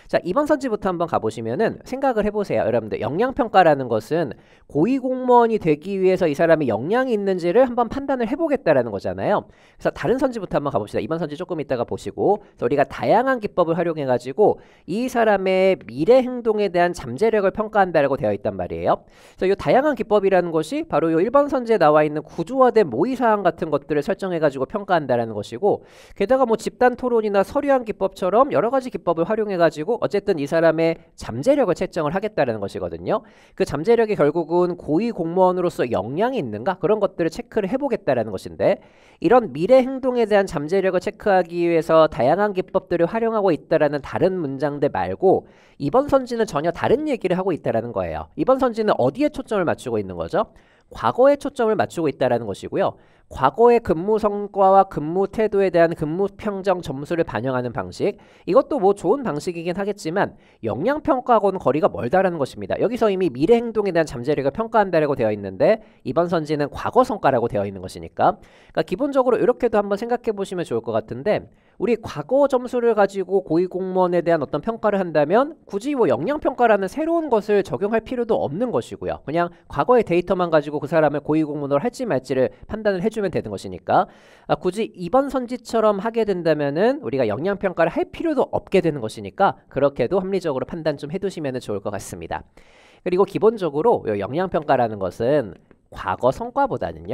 자, 2번 선지부터 한번 가보시면은 생각을 해보세요. 여러분들 역량평가라는 것은 고위공무원이 되기 위해서 이 사람이 역량이 있는지를 한번 판단을 해보겠다라는 거잖아요. 그래서 다른 선지부터 한번 가봅시다. 2번 선지 조금 이따가 보시고 그래서 우리가 다양한 기법을 활용해가지고 이 사람의 미래 행동에 대한 잠재력을 평가한다라고 되어 있단 말이에요. 그래서 이 다양한 기법이라는 것이 바로 이 1번 선지에 나와 있는 구조화된 모의사항 같은 것들을 설정해가지고 평가한다라는 것이고 게다가 뭐 집단 토론이나 서류한 기법처럼 여러 가지 기법을 활용해가지고 어쨌든 이 사람의 잠재력을 채정을 하겠다는 것이거든요. 그 잠재력이 결국은 고위 공무원으로서 역량이 있는가 그런 것들을 체크를 해보겠다는 것인데 이런 미래 행동에 대한 잠재력을 체크하기 위해서 다양한 기법들을 활용하고 있다라는 다른 문장들 말고 이번 선지는 전혀 다른 얘기를 하고 있다라는 거예요. 이번 선지는 어디에 초점을 맞추고 있는 거죠? 과거에 초점을 맞추고 있다라는 것이고요. 과거의 근무 성과와 근무 태도에 대한 근무 평정 점수를 반영하는 방식 이것도 뭐 좋은 방식이긴 하겠지만 역량평가하고는 거리가 멀다라는 것입니다. 여기서 이미 미래 행동에 대한 잠재력을 평가한다라고 되어 있는데 이번 선지는 과거 성과라고 되어 있는 것이니까 그러니까 기본적으로 이렇게도 한번 생각해 보시면 좋을 것 같은데 우리 과거 점수를 가지고 고위공무원에 대한 어떤 평가를 한다면 굳이 뭐 역량평가라는 새로운 것을 적용할 필요도 없는 것이고요. 그냥 과거의 데이터만 가지고 그 사람을 고위공무원으로 할지 말지를 판단을 해주면 되는 것이니까 굳이 이번 선지처럼 하게 된다면은 우리가 역량평가를 할 필요도 없게 되는 것이니까 그렇게도 합리적으로 판단 좀 해두시면 좋을 것 같습니다. 그리고 기본적으로 역량평가라는 것은 과거 성과보다는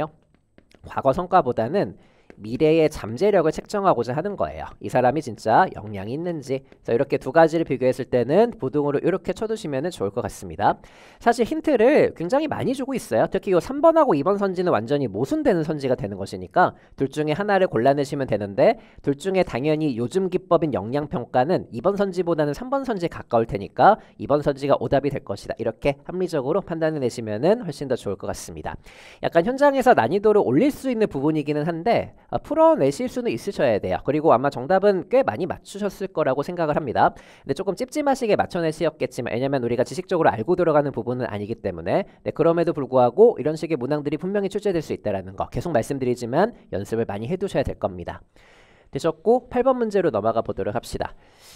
미래의 잠재력을 책정하고자 하는 거예요. 이 사람이 진짜 역량이 있는지. 자, 이렇게 두 가지를 비교했을 때는 부등으로 이렇게 쳐두시면 좋을 것 같습니다. 사실 힌트를 굉장히 많이 주고 있어요. 특히 이 3번하고 2번 선지는 완전히 모순되는 선지가 되는 것이니까 둘 중에 하나를 골라내시면 되는데 둘 중에 당연히 요즘 기법인 역량평가는 2번 선지보다는 3번 선지에 가까울 테니까 2번 선지가 오답이 될 것이다. 이렇게 합리적으로 판단해내시면 훨씬 더 좋을 것 같습니다. 약간 현장에서 난이도를 올릴 수 있는 부분이기는 한데 풀어내실 수는 있으셔야 돼요. 그리고 아마 정답은 꽤 많이 맞추셨을 거라고 생각을 합니다. 근데 조금 찝찝하시게 맞춰내시었겠지만 왜냐면 우리가 지식적으로 알고 들어가는 부분은 아니기 때문에 그럼에도 불구하고 이런 식의 문항들이 분명히 출제될 수 있다는 거 계속 말씀드리지만 연습을 많이 해두셔야 될 겁니다. 되셨고 8번 문제로 넘어가 보도록 합시다.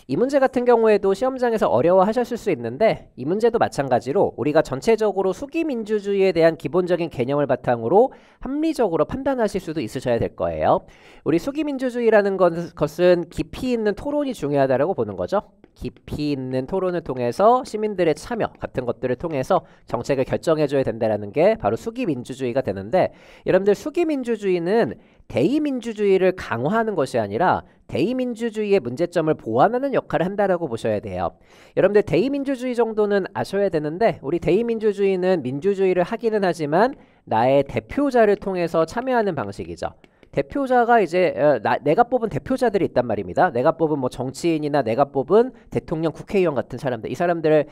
이 문제 같은 경우에도 시험장에서 어려워하셨을 수 있는데 이 문제도 마찬가지로 우리가 전체적으로 수기민주주의에 대한 기본적인 개념을 바탕으로 합리적으로 판단하실 수도 있으셔야 될 거예요. 우리 수기민주주의라는 것은 깊이 있는 토론이 중요하다고 보는 거죠. 깊이 있는 토론을 통해서 시민들의 참여 같은 것들을 통해서 정책을 결정해줘야 된다는 게 바로 수기민주주의가 되는데, 여러분들 수기민주주의는 대의민주주의를 강화하는 것이 아니라 대의민주주의의 문제점을 보완하는 역할을 한다라고 보셔야 돼요. 여러분들 대의민주주의 정도는 아셔야 되는데, 우리 대의민주주의는 민주주의를 하기는 하지만 나의 대표자를 통해서 참여하는 방식이죠. 대표자가 이제 내가 뽑은 대표자들이 있단 말입니다. 내가 뽑은 뭐 정치인이나 내가 뽑은 대통령, 국회의원 같은 사람들, 이 사람들을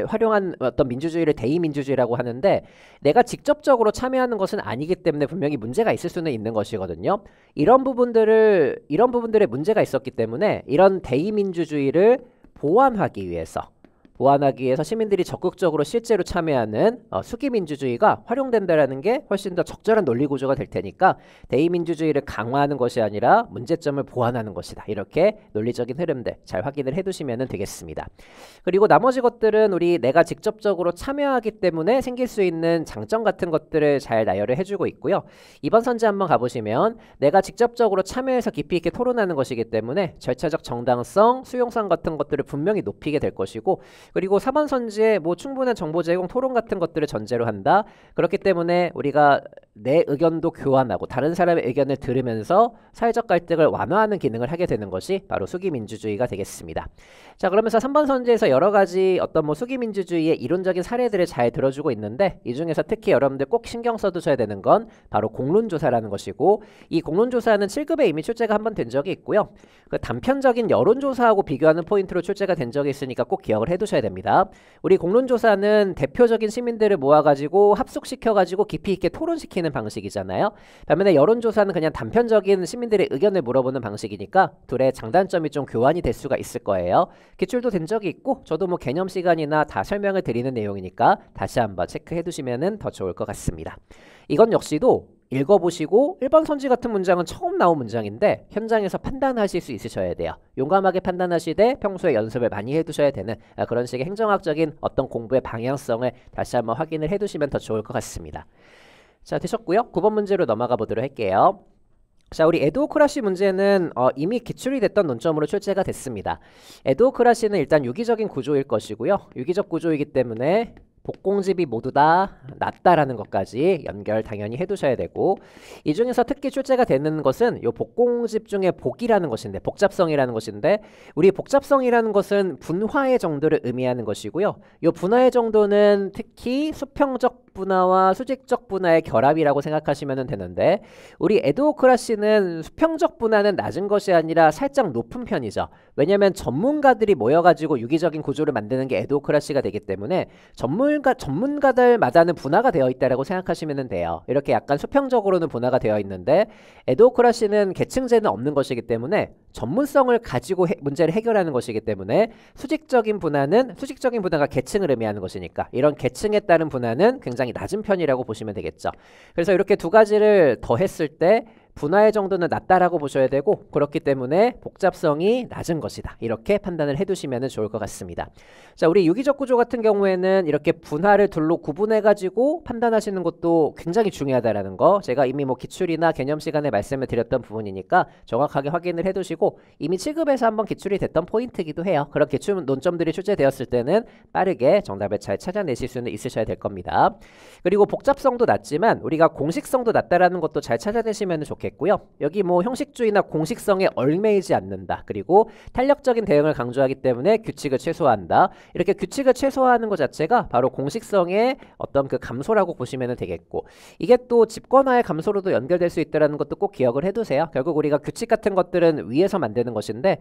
활용한 어떤 민주주의를 대의민주주의라고 하는데, 내가 직접적으로 참여하는 것은 아니기 때문에 분명히 문제가 있을 수는 있는 것이거든요. 이런 부분들의 문제가 있었기 때문에 이런 대의민주주의를 보완하기 위해서 시민들이 적극적으로 실제로 참여하는 수기민주주의가 활용된다라는 게 훨씬 더 적절한 논리구조가 될 테니까, 대의민주주의를 강화하는 것이 아니라 문제점을 보완하는 것이다. 이렇게 논리적인 흐름들 잘 확인을 해두시면 되겠습니다. 그리고 나머지 것들은 우리 내가 직접적으로 참여하기 때문에 생길 수 있는 장점 같은 것들을 잘 나열을 해주고 있고요. 이번 선지 한번 가보시면 내가 직접적으로 참여해서 깊이 있게 토론하는 것이기 때문에 절차적 정당성, 수용성 같은 것들을 분명히 높이게 될 것이고, 그리고 4번 선지에 뭐 충분한 정보 제공, 토론 같은 것들을 전제로 한다. 그렇기 때문에 우리가 내 의견도 교환하고 다른 사람의 의견을 들으면서 사회적 갈등을 완화하는 기능을 하게 되는 것이 바로 수기민주주의가 되겠습니다. 자, 그러면서 3번 선지에서 여러 가지 어떤 뭐 수기민주주의의 이론적인 사례들을 잘 들어주고 있는데, 이 중에서 특히 여러분들 꼭 신경 써두셔야 되는 건 바로 공론조사라는 것이고, 이 공론조사는 7급에 이미 출제가 한번 된 적이 있고요. 그 단편적인 여론조사하고 비교하는 포인트로 출제가 된 적이 있으니까 꼭 기억을 해두셔야 됩니다. 우리 공론조사는 대표적인 시민들을 모아가지고 합숙시켜가지고 깊이 있게 토론시키는 방식이잖아요. 반면에 여론조사는 그냥 단편적인 시민들의 의견을 물어보는 방식이니까 둘의 장단점이 좀 교환이 될 수가 있을 거예요. 기출도 된 적이 있고, 저도 뭐 개념 시간이나 다 설명을 드리는 내용이니까 다시 한번 체크해 두시면 더 좋을 것 같습니다. 이건 역시도 읽어보시고 1번 선지 같은 문장은 처음 나온 문장인데 현장에서 판단하실 수 있으셔야 돼요. 용감하게 판단하시되 평소에 연습을 많이 해두셔야 되는 그런 식의 행정학적인 어떤 공부의 방향성을 다시 한번 확인을 해두시면 더 좋을 것 같습니다. 자, 되셨고요. 9번 문제로 넘어가 보도록 할게요. 자, 우리 에도크라시 문제는 이미 기출이 됐던 논점으로 출제가 됐습니다. 에도크라시는 일단 유기적인 구조일 것이고요. 유기적 구조이기 때문에 복공집이 모두 다 낮다라는 것까지 연결 당연히 해두셔야 되고, 이 중에서 특히 출제가 되는 것은 요 복공집 중에 복이라는 것인데, 복잡성이라는 것인데, 우리 복잡성이라는 것은 분화의 정도를 의미하는 것이고요. 요 분화의 정도는 특히 수평적 분화와 수직적 분화의 결합이라고 생각하시면 되는데, 우리 에도크라시는 수평적 분화는 낮은 것이 아니라 살짝 높은 편이죠. 왜냐하면 전문가들이 모여가지고 유기적인 구조를 만드는 게 에도크라시가 되기 때문에 전문가들마다는 분화가 되어 있다라고 생각하시면 돼요. 이렇게 약간 수평적으로는 분화가 되어 있는데, 에도크라시는 계층제는 없는 것이기 때문에 전문성을 가지고 문제를 해결하는 것이기 때문에, 수직적인 분화가 계층을 의미하는 것이니까 이런 계층에 따른 분화는 굉장히 낮은 편이라고 보시면 되겠죠. 그래서 이렇게 두 가지를 더했을 때 분화의 정도는 낮다라고 보셔야 되고, 그렇기 때문에 복잡성이 낮은 것이다. 이렇게 판단을 해두시면 좋을 것 같습니다. 자, 우리 유기적 구조 같은 경우에는 이렇게 분화를 둘로 구분해가지고 판단하시는 것도 굉장히 중요하다라는 거, 제가 이미 뭐 기출이나 개념 시간에 말씀을 드렸던 부분이니까 정확하게 확인을 해두시고, 이미 7급에서 한번 기출이 됐던 포인트이기도 해요. 그런 기출 논점들이 출제되었을 때는 빠르게 정답을 잘 찾아내실 수는 있으셔야 될 겁니다. 그리고 복잡성도 낮지만 우리가 공식성도 낮다라는 것도 잘 찾아내시면 좋겠습니다. 여기 뭐 형식주의나 공식성에 얽매이지 않는다. 그리고 탄력적인 대응을 강조하기 때문에 규칙을 최소화한다. 이렇게 규칙을 최소화하는 것 자체가 바로 공식성의 어떤 그 감소라고 보시면 되겠고, 이게 또 집권화의 감소로도 연결될 수 있다는 것도 꼭 기억을 해두세요. 결국 우리가 규칙 같은 것들은 위에서 만드는 것인데,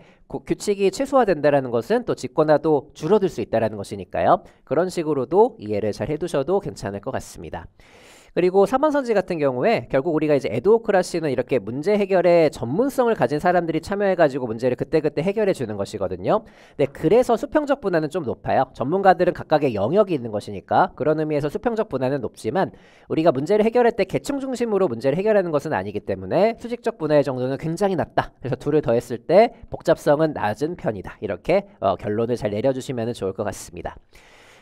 규칙이 최소화된다는 것은 또 집권화도 줄어들 수 있다는 것이니까요. 그런 식으로도 이해를 잘 해두셔도 괜찮을 것 같습니다. 그리고 3번 선지 같은 경우에 결국 우리가 이제 에도크라시는 이렇게 문제 해결에 전문성을 가진 사람들이 참여해가지고 문제를 그때그때 해결해 주는 것이거든요. 네, 그래서 수평적 분화는 좀 높아요. 전문가들은 각각의 영역이 있는 것이니까 그런 의미에서 수평적 분화는 높지만, 우리가 문제를 해결할 때 계층 중심으로 문제를 해결하는 것은 아니기 때문에 수직적 분화의 정도는 굉장히 낮다. 그래서 둘을 더했을 때 복잡성은 낮은 편이다. 이렇게 결론을 잘 내려주시면 좋을 것 같습니다.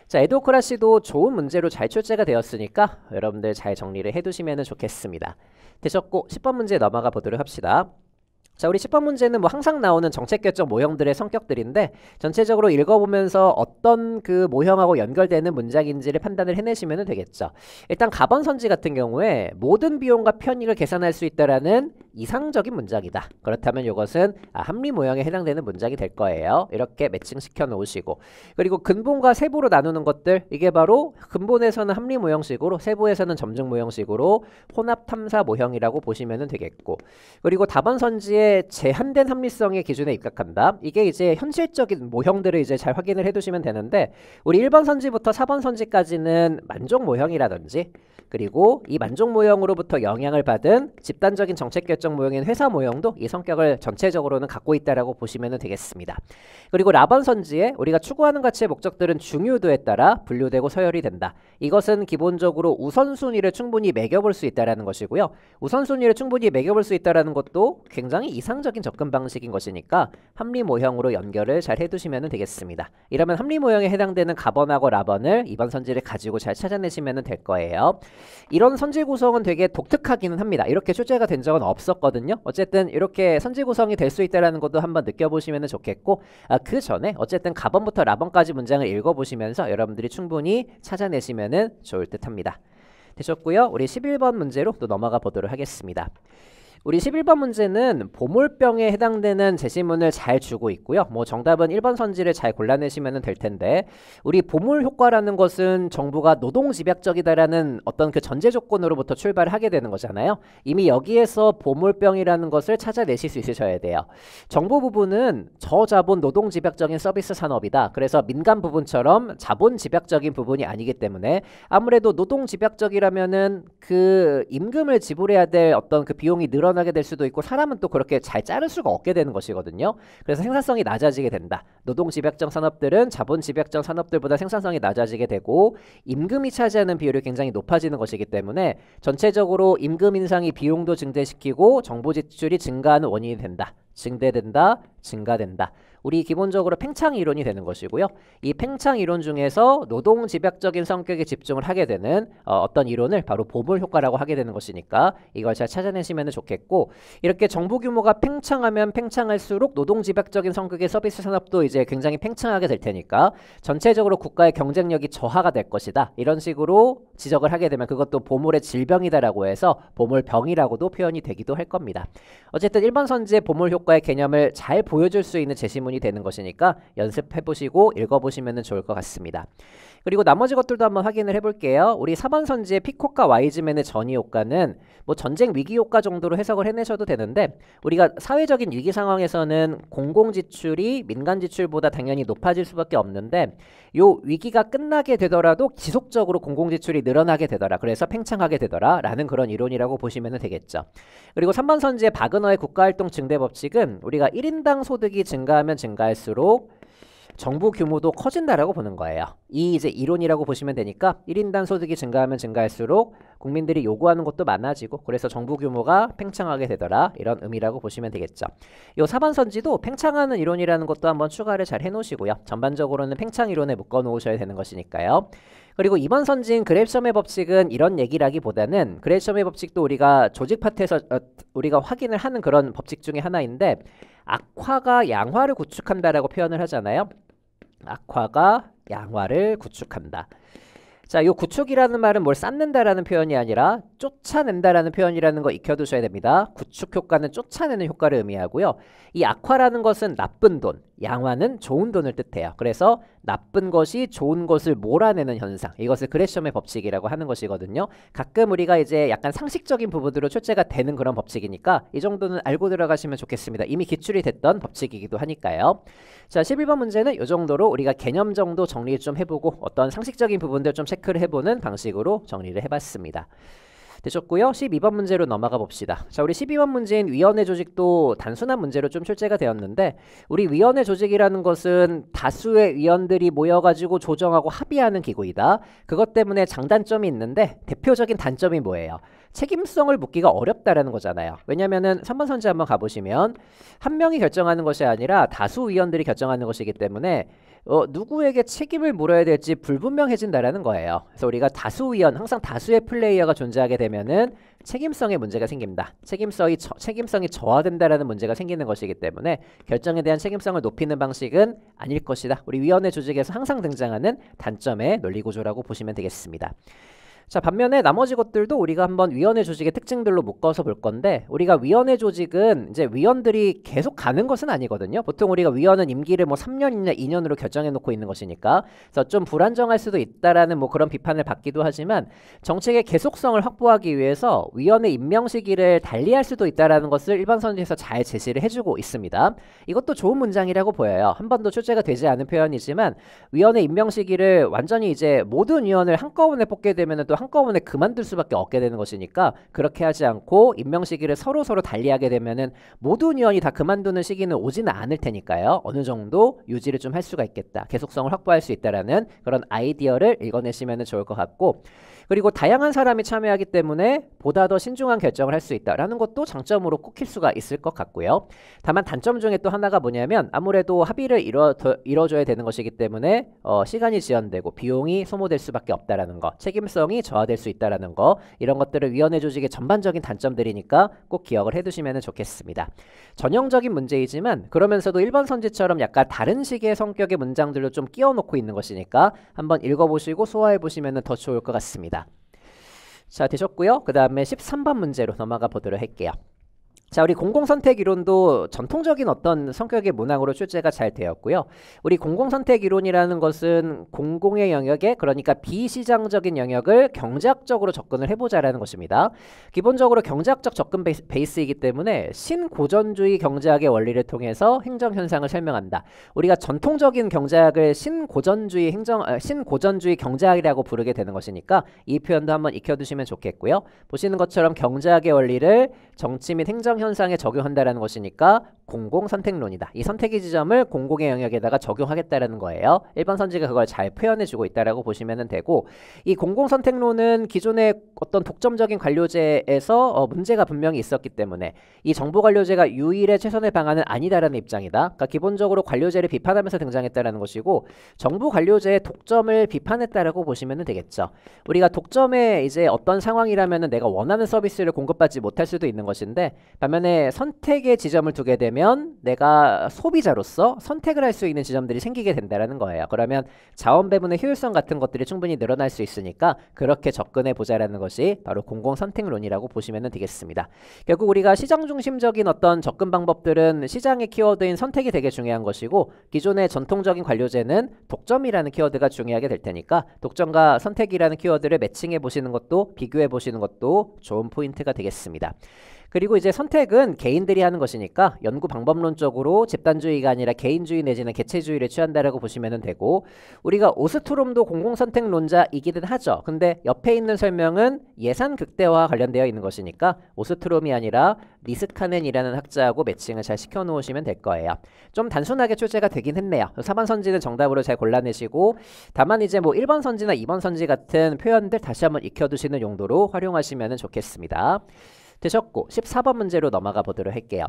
자, 에도크라시도 좋은 문제로 잘 출제가 되었으니까 여러분들 잘 정리를 해두시면 좋겠습니다. 되셨고 10번 문제 넘어가 보도록 합시다. 자, 우리 10번 문제는 뭐 항상 나오는 정책결정 모형들의 성격들인데 전체적으로 읽어보면서 어떤 그 모형하고 연결되는 문장인지를 판단을 해내시면 되겠죠. 일단 가번선지 같은 경우에 모든 비용과 편익을 계산할 수 있다라는 이상적인 문장이다. 그렇다면 이것은 합리 모형에 해당되는 문장이 될 거예요. 이렇게 매칭시켜 놓으시고, 그리고 근본과 세부로 나누는 것들, 이게 바로 근본에서는 합리 모형식으로, 세부에서는 점증 모형식으로 혼합 탐사 모형이라고 보시면 되겠고, 그리고 답안선지의 제한된 합리성의 기준에 입각한다. 이게 이제 현실적인 모형들을 이제 잘 확인을 해두시면 되는데, 우리 1번 선지부터 4번 선지까지는 만족 모형이라든지, 그리고 이 만족 모형으로부터 영향을 받은 집단적인 정책결정 모형인 회사 모형도 이 성격을 전체적으로는 갖고 있다라고 보시면 되겠습니다. 그리고 라번 선지에 우리가 추구하는 가치의 목적들은 중요도에 따라 분류되고 서열이 된다. 이것은 기본적으로 우선순위를 충분히 매겨볼 수 있다는 것이고요. 우선순위를 충분히 매겨볼 수 있다는 것도 굉장히 이상적인 접근 방식인 것이니까 합리 모형으로 연결을 잘 해두시면 되겠습니다. 이러면 합리 모형에 해당되는 가번하고 라번을 이번 선지를 가지고 잘 찾아내시면 될 거예요. 이런 선지 구성은 되게 독특하기는 합니다. 이렇게 출제가 된 적은 없었거든요. 어쨌든 이렇게 선지 구성이 될 수 있다는 것도 한번 느껴보시면 좋겠고, 그 전에 어쨌든 가번부터 라번까지 문장을 읽어보시면서 여러분들이 충분히 찾아내시면 좋을 듯 합니다. 되셨고요. 우리 11번 문제로 또 넘어가 보도록 하겠습니다. 우리 11번 문제는 보물병에 해당되는 제시문을 잘 주고 있고요. 뭐 정답은 1번 선지를 잘 골라내시면 될 텐데, 우리 보물 효과라는 것은 정부가 노동집약적이다라는 어떤 그 전제 조건으로부터 출발을 하게 되는 거잖아요. 이미 여기에서 보물병이라는 것을 찾아내실 수 있으셔야 돼요. 정부 부분은 저자본 노동집약적인 서비스 산업이다. 그래서 민간 부분처럼 자본집약적인 부분이 아니기 때문에 아무래도 노동집약적이라면은 그 임금을 지불해야 될 어떤 그 비용이 늘어나게 될 수도 있고, 사람은 또 그렇게 잘 자를 수가 없게 되는 것이거든요. 그래서 생산성이 낮아지게 된다. 노동집약적 산업들은 자본집약적 산업들보다 생산성이 낮아지게 되고 임금이 차지하는 비율이 굉장히 높아지는 것이기 때문에 전체적으로 임금 인상이 비용도 증대시키고 정부 지출이 증가하는 원인이 된다. 증대된다, 증가된다. 우리 기본적으로 팽창 이론이 되는 것이고요. 이 팽창 이론 중에서 노동 집약적인 성격에 집중을 하게 되는 어떤 이론을 바로 보물 효과라고 하게 되는 것이니까 이걸 잘 찾아내시면 좋겠고, 이렇게 정부 규모가 팽창하면 팽창할수록 노동 집약적인 성격의 서비스 산업도 이제 굉장히 팽창하게 될 테니까 전체적으로 국가의 경쟁력이 저하가 될 것이다. 이런 식으로 지적을 하게 되면 그것도 보물의 질병이다라고 해서 보물병이라고도 표현이 되기도 할 겁니다. 어쨌든 1번 선지의 보물 효과의 개념을 잘 보여줄 수 있는 제시문이 되는 것이니까 연습해보시고 읽어보시면 좋을 것 같습니다. 그리고 나머지 것들도 한번 확인을 해볼게요. 우리 4번 선지의 픽효과 와이즈맨의 전이 효과는 뭐 전쟁 위기 효과 정도로 해석을 해내셔도 되는데, 우리가 사회적인 위기 상황에서는 공공지출이 민간지출보다 당연히 높아질 수밖에 없는데, 요 위기가 끝나게 되더라도 지속적으로 공공지출이 늘어나게 되더라. 그래서 팽창하게 되더라 라는 그런 이론이라고 보시면 되겠죠. 그리고 3번 선지의 바그너의 국가활동 증대 법칙은 우리가 1인당 소득이 증가하면 증가할수록 정부 규모도 커진다라고 보는 거예요. 이 이제 이론이라고 보시면 되니까 1인당 소득이 증가하면 증가할수록 국민들이 요구하는 것도 많아지고, 그래서 정부 규모가 팽창하게 되더라, 이런 의미라고 보시면 되겠죠. 요 4번 선지도 팽창하는 이론이라는 것도 한번 추가를 잘 해놓으시고요. 전반적으로는 팽창 이론에 묶어 놓으셔야 되는 것이니까요. 그리고 2번 선지인 그랩섬의 법칙은 이런 얘기라기보다는, 그랩섬의 법칙도 우리가 조직 파트에서 우리가 확인을 하는 그런 법칙 중에 하나인데, 악화가 양화를 구축한다라고 표현을 하잖아요. 악화가 양화를 구축한다. 자, 요 구축이라는 말은 뭘 쌓는다라는 표현이 아니라 쫓아낸다라는 표현이라는 거 익혀두셔야 됩니다. 구축 효과는 쫓아내는 효과를 의미하고요. 이 악화라는 것은 나쁜 돈, 양화는 좋은 돈을 뜻해요. 그래서 나쁜 것이 좋은 것을 몰아내는 현상, 이것을 그레셈의 법칙이라고 하는 것이거든요. 가끔 우리가 이제 약간 상식적인 부분으로 출제가 되는 그런 법칙이니까 이 정도는 알고 들어가시면 좋겠습니다. 이미 기출이 됐던 법칙이기도 하니까요. 자, 11번 문제는 이 정도로 우리가 개념 정도 정리 좀 해보고 어떤 상식적인 부분들 좀 체크를 해보는 방식으로 정리를 해봤습니다. 되셨고요. 12번 문제로 넘어가 봅시다. 자, 우리 12번 문제인 위원회 조직도 단순한 문제로 좀 출제가 되었는데, 우리 위원회 조직이라는 것은 다수의 위원들이 모여가지고 조정하고 합의하는 기구이다. 그것 때문에 장단점이 있는데 대표적인 단점이 뭐예요? 책임성을 묻기가 어렵다라는 거잖아요. 왜냐면은 3번 선지 한번 가보시면 한 명이 결정하는 것이 아니라 다수 위원들이 결정하는 것이기 때문에 누구에게 책임을 물어야 될지 불분명해진다라는 거예요. 그래서 우리가 다수위원, 항상 다수의 플레이어가 존재하게 되면은 책임성의 문제가 생깁니다. 책임성이 저하된다라는 문제가 생기는 것이기 때문에 결정에 대한 책임성을 높이는 방식은 아닐 것이다. 우리 위원회 조직에서 항상 등장하는 단점의 논리구조라고 보시면 되겠습니다. 자, 반면에 나머지 것들도 우리가 한번 위원회 조직의 특징들로 묶어서 볼 건데, 우리가 위원회 조직은 이제 위원들이 계속 가는 것은 아니거든요. 보통 우리가 위원은 임기를 뭐 3년이나 2년으로 결정해 놓고 있는 것이니까, 그래서 좀 불안정할 수도 있다라는 뭐 그런 비판을 받기도 하지만, 정책의 계속성을 확보하기 위해서 위원회 임명 시기를 달리할 수도 있다라는 것을 일반 선지에서 잘 제시를 해주고 있습니다. 이것도 좋은 문장이라고 보여요. 한 번도 출제가 되지 않은 표현이지만, 위원회 임명 시기를 완전히 이제 모든 위원을 한꺼번에 뽑게 되면 또 한꺼번에 그만둘 수밖에 없게 되는 것이니까, 그렇게 하지 않고 임명 시기를 서로 달리하게 되면은 모든 위원이 다 그만두는 시기는 오지는 않을 테니까요. 어느 정도 유지를 좀 할 수가 있겠다. 계속성을 확보할 수 있다라는 그런 아이디어를 읽어내시면 좋을 것 같고, 그리고 다양한 사람이 참여하기 때문에 보다 더 신중한 결정을 할 수 있다라는 것도 장점으로 꼽힐 수가 있을 것 같고요. 다만 단점 중에 또 하나가 뭐냐면, 아무래도 합의를 이뤄줘야 되는 것이기 때문에 시간이 지연되고 비용이 소모될 수밖에 없다라는 거, 책임성이 저하될 수 있다라는 거, 이런 것들을 위원회 조직의 전반적인 단점들이니까 꼭 기억을 해두시면 좋겠습니다. 전형적인 문제이지만 그러면서도 1번 선지처럼 약간 다른 식의 성격의 문장들도 좀 끼워놓고 있는 것이니까 한번 읽어보시고 소화해보시면 더 좋을 것 같습니다. 자, 되셨고요. 그 다음에 13번 문제로 넘어가 보도록 할게요. 자, 우리 공공선택 이론도 전통적인 어떤 성격의 문항으로 출제가 잘 되었고요. 우리 공공선택 이론이라는 것은 공공의 영역에, 그러니까 비시장적인 영역을 경제학적으로 접근을 해보자라는 것입니다. 기본적으로 경제학적 접근 베이스이기 때문에 신고전주의 경제학의 원리를 통해서 행정현상을 설명한다. 우리가 전통적인 경제학을 신고전주의 경제학이라고 부르게 되는 것이니까 이 표현도 한번 익혀두시면 좋겠고요. 보시는 것처럼 경제학의 원리를 정치 및 행정 현상에 적용한다라는 것이니까 공공선택론이다. 이 선택의 지점을 공공의 영역에다가 적용하겠다라는 거예요. 1번 선지가 그걸 잘 표현해주고 있다라고 보시면 되고, 이 공공선택론은 기존의 어떤 독점적인 관료제에서 문제가 분명히 있었기 때문에 이 정보관료제가 유일의 최선의 방안은 아니다라는 입장이다. 그러니까 기본적으로 관료제를 비판하면서 등장했다라는 것이고, 정부관료제의 독점을 비판했다라고 보시면 되겠죠. 우리가 독점의 이제 어떤 상황이라면 내가 원하는 서비스를 공급받지 못할 수도 있는 것인데, 반면에 선택의 지점을 두게 되면 내가 소비자로서 선택을 할 수 있는 지점들이 생기게 된다는 거예요. 그러면 자원 배분의 효율성 같은 것들이 충분히 늘어날 수 있으니까 그렇게 접근해 보자라는 것이 바로 공공선택론이라고 보시면 되겠습니다. 결국 우리가 시장 중심적인 어떤 접근 방법들은 시장의 키워드인 선택이 되게 중요한 것이고, 기존의 전통적인 관료제는 독점이라는 키워드가 중요하게 될 테니까 독점과 선택이라는 키워드를 매칭해 보시는 것도, 비교해 보시는 것도 좋은 포인트가 되겠습니다. 그리고 이제 선택은 개인들이 하는 것이니까 연구 방법론적으로 집단주의가 아니라 개인주의 내지는 개체주의를 취한다라고 보시면 되고, 우리가 오스트롬도 공공선택론자이기는 하죠. 근데 옆에 있는 설명은 예산 극대화와 관련되어 있는 것이니까 오스트롬이 아니라 리스카넨이라는 학자하고 매칭을 잘 시켜놓으시면 될 거예요. 좀 단순하게 출제가 되긴 했네요. 4번 선지는 정답으로 잘 골라내시고, 다만 이제 뭐 1번 선지나 2번 선지 같은 표현들 다시 한번 익혀두시는 용도로 활용하시면 좋겠습니다. 되셨고, 14번 문제로 넘어가 보도록 할게요.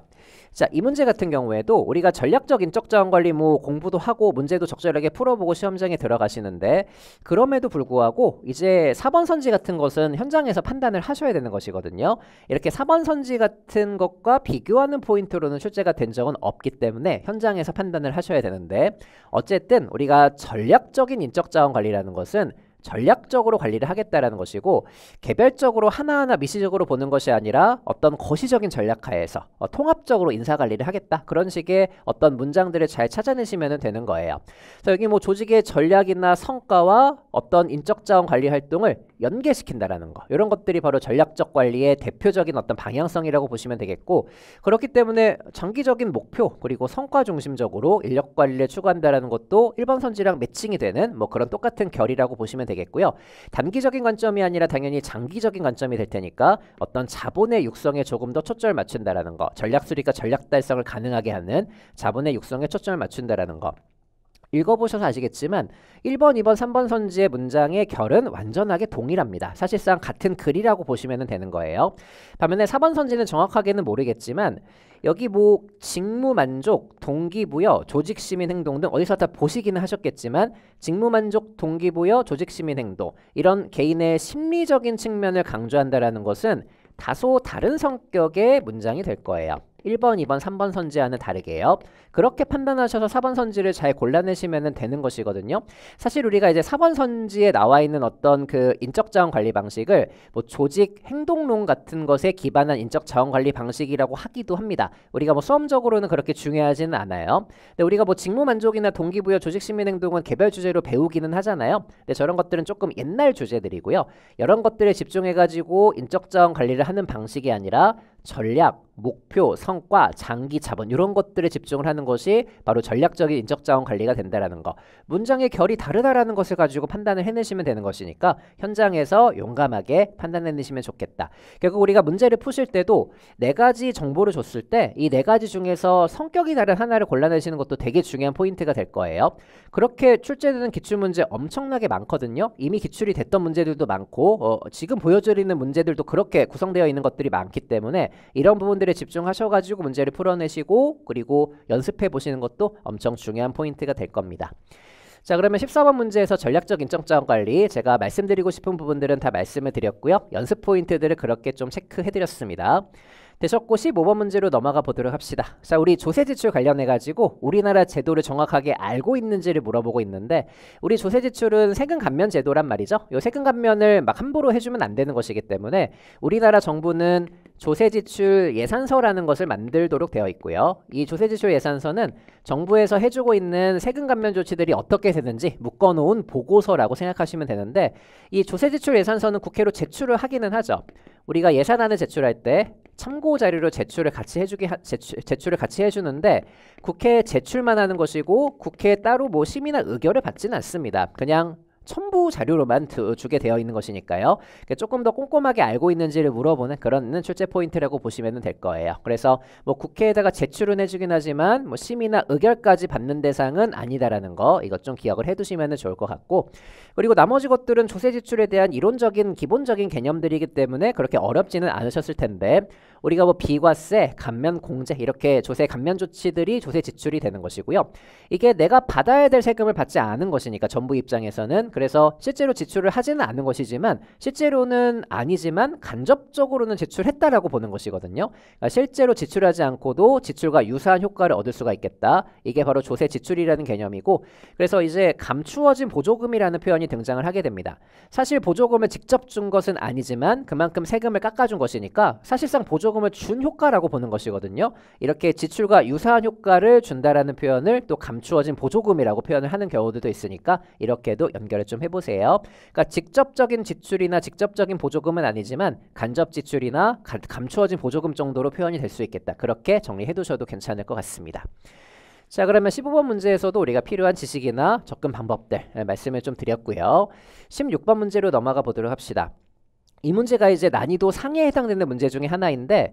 자, 이 문제 같은 경우에도 우리가 전략적 인적 자원 관리 공부도 하고 문제도 적절하게 풀어보고 시험장에 들어가시는데, 그럼에도 불구하고 이제 4번 선지 같은 것은 현장에서 판단을 하셔야 되는 것이거든요. 이렇게 4번 선지 같은 것과 비교하는 포인트로는 출제가 된 적은 없기 때문에 현장에서 판단을 하셔야 되는데, 어쨌든 우리가 전략적인 인적 자원 관리라는 것은 전략적으로 관리를 하겠다라는 것이고, 개별적으로 하나하나 미시적으로 보는 것이 아니라 어떤 거시적인 전략하에서 통합적으로 인사관리를 하겠다, 그런 식의 어떤 문장들을 잘 찾아내시면 되는 거예요. 그래서 여기 뭐 조직의 전략이나 성과와 어떤 인적자원 관리 활동을 연계시킨다라는 거, 이런 것들이 바로 전략적 관리의 대표적인 어떤 방향성이라고 보시면 되겠고, 그렇기 때문에 장기적인 목표 그리고 성과 중심적으로 인력 관리를 추구한다라는 것도 1번 선지랑 매칭이 되는 뭐 그런 똑같은 결이라고 보시면 되겠고요. 단기적인 관점이 아니라 당연히 장기적인 관점이 될 테니까 어떤 자본의 육성에 조금 더 초점을 맞춘다라는 거, 전략 수립과 전략 달성을 가능하게 하는 자본의 육성에 초점을 맞춘다라는 거, 읽어보셔서 아시겠지만 1번, 2번, 3번 선지의 문장의 결은 완전하게 동일합니다. 사실상 같은 글이라고 보시면 되는 거예요. 반면에 4번 선지는 정확하게는 모르겠지만 여기 뭐 직무만족, 동기부여, 조직시민행동 등 어디서 다 보시기는 하셨겠지만 직무만족, 동기부여, 조직시민행동 이런 개인의 심리적인 측면을 강조한다라는 것은 다소 다른 성격의 문장이 될 거예요. 1번, 2번, 3번 선지와는 다르게요. 그렇게 판단하셔서 4번 선지를 잘 골라내시면 되는 것이거든요. 사실 우리가 이제 4번 선지에 나와 있는 어떤 그 인적 자원 관리 방식을 뭐 조직 행동론 같은 것에 기반한 인적 자원 관리 방식이라고 하기도 합니다. 우리가 뭐 수험적으로는 그렇게 중요하지는 않아요. 근데 우리가 뭐 직무 만족이나 동기부여, 조직 시민 행동은 개별 주제로 배우기는 하잖아요. 근데 저런 것들은 조금 옛날 주제들이고요. 이런 것들에 집중해 가지고 인적 자원 관리를 하는 방식이 아니라 전략, 목표, 성과, 장기 자본 이런 것들에 집중을 하는 것이 바로 전략적인 인적 자원 관리가 된다라는 거. 문장의 결이 다르다라는 것을 가지고 판단을 해내시면 되는 것이니까 현장에서 용감하게 판단해내시면 좋겠다. 결국 우리가 문제를 푸실 때도 네 가지 정보를 줬을 때 이 네 가지 중에서 성격이 다른 하나를 골라내시는 것도 되게 중요한 포인트가 될 거예요. 그렇게 출제되는 기출문제 엄청나게 많거든요. 이미 기출이 됐던 문제들도 많고 지금 보여드리는 문제들도 그렇게 구성되어 있는 것들이 많기 때문에 이런 부분들에 집중하셔가지고 문제를 풀어내시고 그리고 연습해 보시는 것도 엄청 중요한 포인트가 될 겁니다. 자, 그러면 14번 문제에서 전략적 인적 자원 관리 제가 말씀드리고 싶은 부분들은 다 말씀을 드렸고요. 연습 포인트들을 그렇게 좀 체크해 드렸습니다. 되셨고 15번 문제로 넘어가 보도록 합시다. 자, 우리 조세지출 관련해 가지고 우리나라 제도를 정확하게 알고 있는지를 물어보고 있는데 우리 조세지출은 세금 감면 제도란 말이죠. 요 세금 감면을 막 함부로 해주면 안 되는 것이기 때문에 우리나라 정부는 조세지출 예산서라는 것을 만들도록 되어 있고요. 이 조세지출 예산서는 정부에서 해주고 있는 세금 감면 조치들이 어떻게 되는지 묶어놓은 보고서라고 생각하시면 되는데 이 조세지출 예산서는 국회로 제출을 하기는 하죠. 우리가 예산안을 제출할 때 참고 자료로 제출을 같이 해주는데 국회에 제출만 하는 것이고 국회에 따로 뭐 심의나 의결을 받지는 않습니다. 그냥 첨부 자료로만 주게 되어 있는 것이니까요. 조금 더 꼼꼼하게 알고 있는지를 물어보는 그런 출제 포인트라고 보시면 될 거예요. 그래서 뭐 국회에다가 제출은 해주긴 하지만 뭐 심의나 의결까지 받는 대상은 아니다라는 거 이것 좀 기억을 해두시면 좋을 것 같고 그리고 나머지 것들은 조세 지출에 대한 이론적인 기본적인 개념들이기 때문에 그렇게 어렵지는 않으셨을 텐데 우리가 뭐 비과세, 감면 공제 이렇게 조세 감면 조치들이 조세 지출이 되는 것이고요. 이게 내가 받아야 될 세금을 받지 않은 것이니까 정부 입장에서는 그래서 실제로 지출을 하지는 않은 것이지만 실제로는 아니지만 간접적으로는 지출했다라고 보는 것이거든요. 그러니까 실제로 지출하지 않고도 지출과 유사한 효과를 얻을 수가 있겠다. 이게 바로 조세 지출이라는 개념이고 그래서 이제 감추어진 보조금이라는 표현이 등장을 하게 됩니다. 사실 보조금을 직접 준 것은 아니지만 그만큼 세금을 깎아준 것이니까 사실상 보조금을 준 효과라고 보는 것이거든요. 이렇게 지출과 유사한 효과를 준다라는 표현을 또 감추어진 보조금이라고 표현을 하는 경우들도 있으니까 이렇게도 연결을 좀 해보세요. 그러니까 직접적인 지출이나 직접적인 보조금은 아니지만 간접 지출이나 감추어진 보조금 정도로 표현이 될 수 있겠다. 그렇게 정리해 두셔도 괜찮을 것 같습니다. 자, 그러면 15번 문제에서도 우리가 필요한 지식이나 접근 방법들 말씀을 좀 드렸고요. 16번 문제로 넘어가 보도록 합시다. 이 문제가 이제 난이도 상에 해당되는 문제 중에 하나인데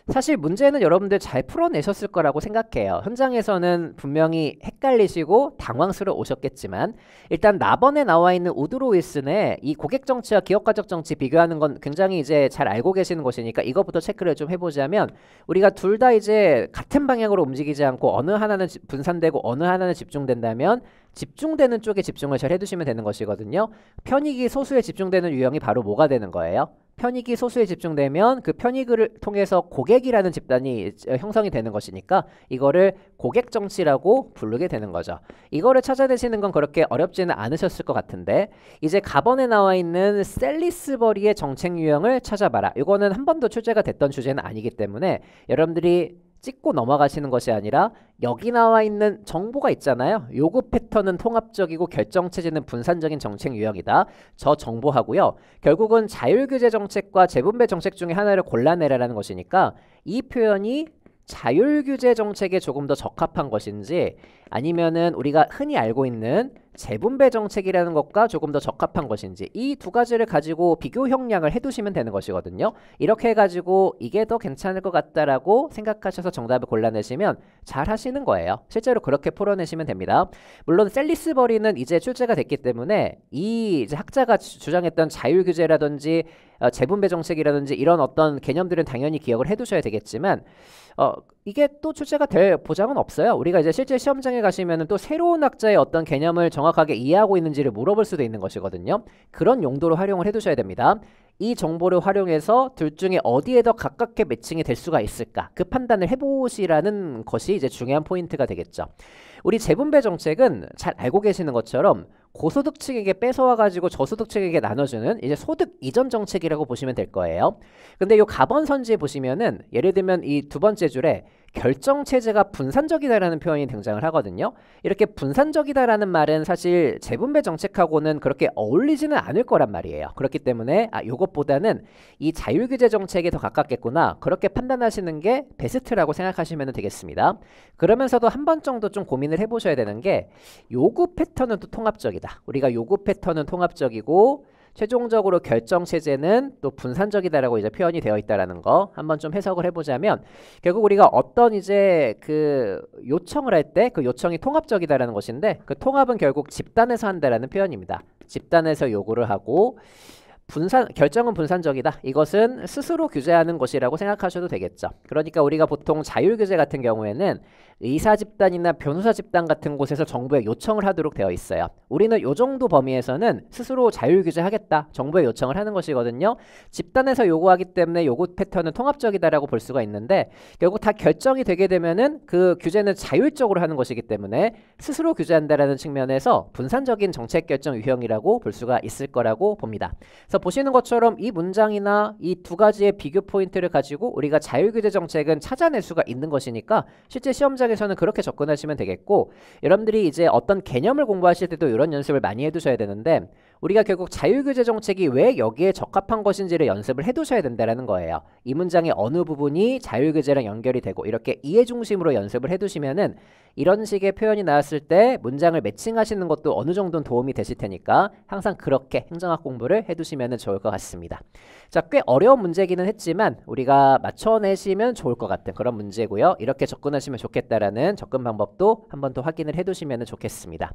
사실 문제는 여러분들 잘 풀어내셨을 거라고 생각해요. 현장에서는 분명히 헷갈리시고 당황스러우셨겠지만 일단 나번에 나와 있는 우드로 윌슨의 이 고객정치와 기업가적 정치 비교하는 건 굉장히 이제 잘 알고 계시는 것이니까 이것부터 체크를 좀 해보자면 우리가 둘 다 이제 같은 방향으로 움직이지 않고 어느 하나는 분산되고 어느 하나는 집중된다면 집중되는 쪽에 집중을 잘 해두시면 되는 것이거든요. 편익이 소수에 집중되는 유형이 바로 뭐가 되는 거예요? 편익이 소수에 집중되면 그 편익을 통해서 고객이라는 집단이 형성이 되는 것이니까 이거를 고객 정치라고 부르게 되는 거죠. 이거를 찾아내시는 건 그렇게 어렵지는 않으셨을 것 같은데 이제 가번에 나와 있는 셀리스버리의 정책 유형을 찾아봐라. 이거는 한 번도 출제가 됐던 주제는 아니기 때문에 여러분들이 찍고 넘어가시는 것이 아니라 여기 나와 있는 정보가 있잖아요. 요구 패턴은 통합적이고 결정체제는 분산적인 정책 유형이다. 저 정보하고요. 결국은 자율규제 정책과 재분배 정책 중에 하나를 골라내라라는 것이니까 이 표현이 자율규제 정책에 조금 더 적합한 것인지 아니면은 우리가 흔히 알고 있는 재분배 정책이라는 것과 조금 더 적합한 것인지 이 두 가지를 가지고 비교 형량을 해두시면 되는 것이거든요. 이렇게 해가지고 이게 더 괜찮을 것 같다라고 생각하셔서 정답을 골라내시면 잘 하시는 거예요. 실제로 그렇게 풀어내시면 됩니다. 물론 셀리스버리는 이제 출제가 됐기 때문에 이 이제 학자가 주장했던 자율규제라든지 재분배 정책이라든지 이런 어떤 개념들은 당연히 기억을 해두셔야 되겠지만 이게 또 출제가 될 보장은 없어요. 우리가 이제 실제 시험장에 가시면은 또 새로운 학자의 어떤 개념을 정확하게 이해하고 있는지를 물어볼 수도 있는 것이거든요. 그런 용도로 활용을 해두셔야 됩니다. 이 정보를 활용해서 둘 중에 어디에 더 가깝게 매칭이 될 수가 있을까? 그 판단을 해보시라는 것이 이제 중요한 포인트가 되겠죠. 우리 재분배 정책은 잘 알고 계시는 것처럼 고소득층에게 뺏어와가지고 저소득층에게 나눠주는 이제 소득 이전 정책이라고 보시면 될 거예요. 근데 이 가번선지에 보시면은 예를 들면 이 두 번째 줄에 결정체제가 분산적이다라는 표현이 등장을 하거든요. 이렇게 분산적이다라는 말은 사실 재분배 정책하고는 그렇게 어울리지는 않을 거란 말이에요. 그렇기 때문에 요것보다는 이 자율규제 정책에 더 가깝겠구나. 그렇게 판단하시는 게 베스트라고 생각하시면 되겠습니다. 그러면서도 한 번 정도 좀 고민을 해보셔야 되는 게 요구 패턴은 또 통합적이다. 우리가 요구 패턴은 통합적이고 최종적으로 결정체제는 또 분산적이다라고 이제 표현이 되어 있다라는 거 한번 좀 해석을 해보자면 결국 우리가 어떤 이제 그 요청을 할 때 그 요청이 통합적이다라는 것인데 그 통합은 결국 집단에서 한다라는 표현입니다. 집단에서 요구를 하고 결정은 분산적이다. 이것은 스스로 규제하는 것이라고 생각하셔도 되겠죠. 그러니까 우리가 보통 자율규제 같은 경우에는 의사 집단이나 변호사 집단 같은 곳에서 정부에 요청을 하도록 되어 있어요. 우리는 요 정도 범위에서는 스스로 자율규제하겠다. 정부에 요청을 하는 것이거든요. 집단에서 요구하기 때문에 요구 패턴은 통합적이다라고 볼 수가 있는데 결국 다 결정이 되게 되면은 그 규제는 자율적으로 하는 것이기 때문에 스스로 규제한다라는 측면에서 분산적인 정책 결정 유형이라고 볼 수가 있을 거라고 봅니다. 그래서 보시는 것처럼 이 문장이나 이 두 가지의 비교 포인트를 가지고 우리가 자율규제 정책은 찾아낼 수가 있는 것이니까 실제 시험장에서는 그렇게 접근하시면 되겠고 여러분들이 이제 어떤 개념을 공부하실 때도 이런 연습을 많이 해두셔야 되는데 우리가 결국 자율규제 정책이 왜 여기에 적합한 것인지를 연습을 해두셔야 된다는 거예요. 이 문장의 어느 부분이 자율규제랑 연결이 되고 이렇게 이해 중심으로 연습을 해두시면은 이런 식의 표현이 나왔을 때 문장을 매칭하시는 것도 어느 정도는 도움이 되실 테니까 항상 그렇게 행정학 공부를 해두시면 좋을 것 같습니다. 자, 꽤 어려운 문제기는 했지만 우리가 맞춰내시면 좋을 것 같은 그런 문제고요. 이렇게 접근하시면 좋겠다라는 접근 방법도 한 번 더 확인을 해두시면 좋겠습니다.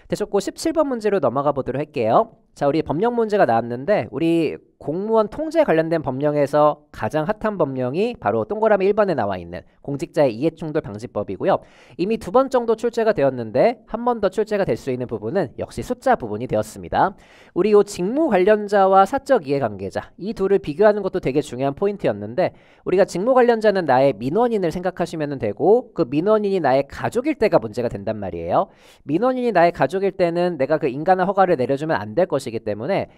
되셨고 17번 문제로 넘어가 보도록 할게요. 자, 우리 법령 문제가 나왔는데 우리 공무원 통제 관련된 법령에서 가장 핫한 법령이 바로 동그라미 1번에 나와 있는 공직자의 이해충돌 방지법이고요. 이미 두 번 정도 출제가 되었는데 한 번 더 출제가 될 수 있는 부분은 역시 숫자 부분이 되었습니다. 우리 요 직무 관련자와 사적 이해관계자 이 둘을 비교하는 것도 되게 중요한 포인트였는데 우리가 직무 관련자는 나의 민원인을 생각하시면 되고 그 민원인이 나의 가족일 때가 문제가 된단 말이에요. 민원인이 나의 가족일 때는 내가 그 인간화 허가를 내려주면 안 될 것이기 때문에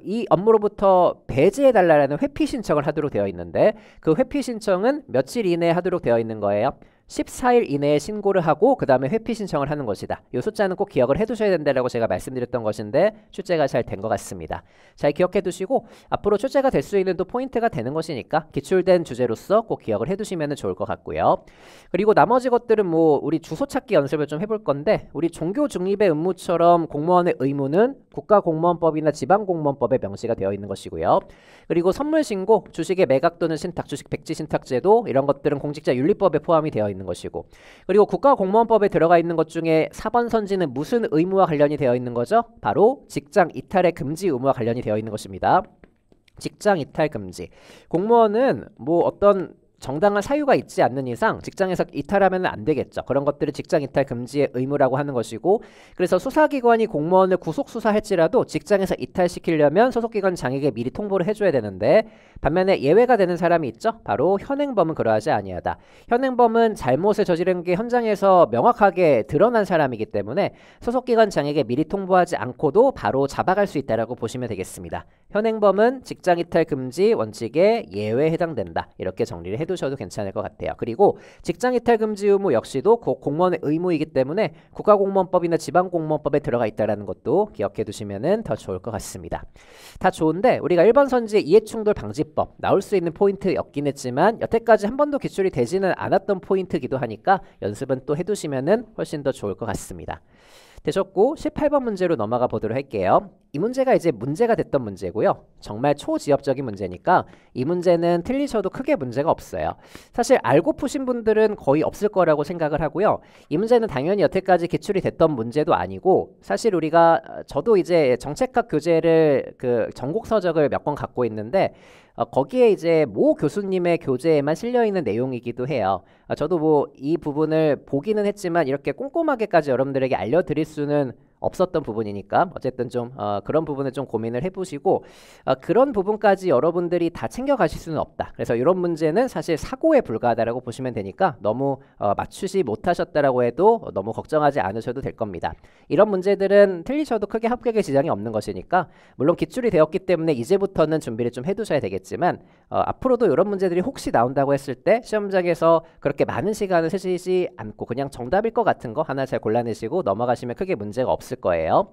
이 업무로부터 배제해달라는 회피 신청을 하도록 되어 있는데 그 회피 신청은 며칠 이내에 하도록 되어 있는 거예요. 14일 이내에 신고를 하고 그 다음에 회피 신청을 하는 것이다. 이 숫자는 꼭 기억을 해두셔야 된다고 제가 말씀드렸던 것인데 출제가 잘 된 것 같습니다. 잘 기억해 두시고 앞으로 출제가 될 수 있는 또 포인트가 되는 것이니까 기출된 주제로서 꼭 기억을 해두시면 좋을 것 같고요. 그리고 나머지 것들은 뭐 우리 주소 찾기 연습을 좀 해볼 건데 우리 종교 중립의 의무처럼 공무원의 의무는 국가공무원법이나 지방공무원법에 명시가 되어 있는 것이고요. 그리고 선물신고, 주식의 매각 또는 신탁, 주식 백지 신탁제도 이런 것들은 공직자윤리법에 포함이 되어 있는 것이고 그리고 국가공무원법에 들어가 있는 것 중에 4번 선지는 무슨 의무와 관련이 되어 있는 거죠? 바로 직장 이탈의 금지 의무와 관련이 되어 있는 것입니다. 직장 이탈 금지. 공무원은 뭐 어떤 정당한 사유가 있지 않는 이상 직장에서 이탈하면 안 되겠죠. 그런 것들을 직장 이탈 금지의 의무라고 하는 것이고 그래서 수사기관이 공무원을 구속 수사할지라도 직장에서 이탈시키려면 소속기관장에게 미리 통보를 해줘야 되는데 반면에 예외가 되는 사람이 있죠. 바로 현행범은 그러하지 아니하다. 현행범은 잘못을 저지른 게 현장에서 명확하게 드러난 사람이기 때문에 소속기관장에게 미리 통보하지 않고도 바로 잡아갈 수 있다라고 보시면 되겠습니다. 현행범은 직장 이탈 금지 원칙에 예외에 해당된다. 이렇게 정리를 해두셔도 괜찮을 것 같아요. 그리고 직장 이탈 금지 의무 역시도 공무원의 의무이기 때문에 국가공무원법이나 지방공무원법에 들어가 있다는 것도 기억해 두시면 더 좋을 것 같습니다. 다 좋은데 우리가 1번 선지의 이해충돌 방지법 나올 수 있는 포인트였긴 했지만 여태까지 한 번도 기출이 되지는 않았던 포인트이기도 하니까 연습은 또 해두시면 훨씬 더 좋을 것 같습니다. 되셨고 18번 문제로 넘어가 보도록 할게요. 이 문제가 이제 문제가 됐던 문제고요. 정말 초지엽적인 문제니까 이 문제는 틀리셔도 크게 문제가 없어요. 사실 알고 푸신 분들은 거의 없을 거라고 생각을 하고요. 이 문제는 당연히 여태까지 기출이 됐던 문제도 아니고 사실 우리가 저도 이제 정책학 교재를 그 전국 서적을 몇 권 갖고 있는데 거기에 이제 모 교수님의 교재에만 실려 있는 내용이기도 해요. 저도 뭐 이 부분을 보기는 했지만 이렇게 꼼꼼하게까지 여러분들에게 알려드릴 수는 없었던 부분이니까 어쨌든 좀 그런 부분을 좀 고민을 해보시고 그런 부분까지 여러분들이 다 챙겨가실 수는 없다. 그래서 이런 문제는 사실 사고에 불과하다라고 보시면 되니까 너무 맞추지 못하셨다라고 해도 너무 걱정하지 않으셔도 될 겁니다. 이런 문제들은 틀리셔도 크게 합격에 지장이 없는 것이니까 물론 기출이 되었기 때문에 이제부터는 준비를 좀 해두셔야 되겠지만 앞으로도 이런 문제들이 혹시 나온다고 했을 때 시험장에서 그렇게 많은 시간을 쓰시지 않고 그냥 정답일 것 같은 거 하나 잘 골라내시고 넘어가시면 크게 문제가 없을 거예요.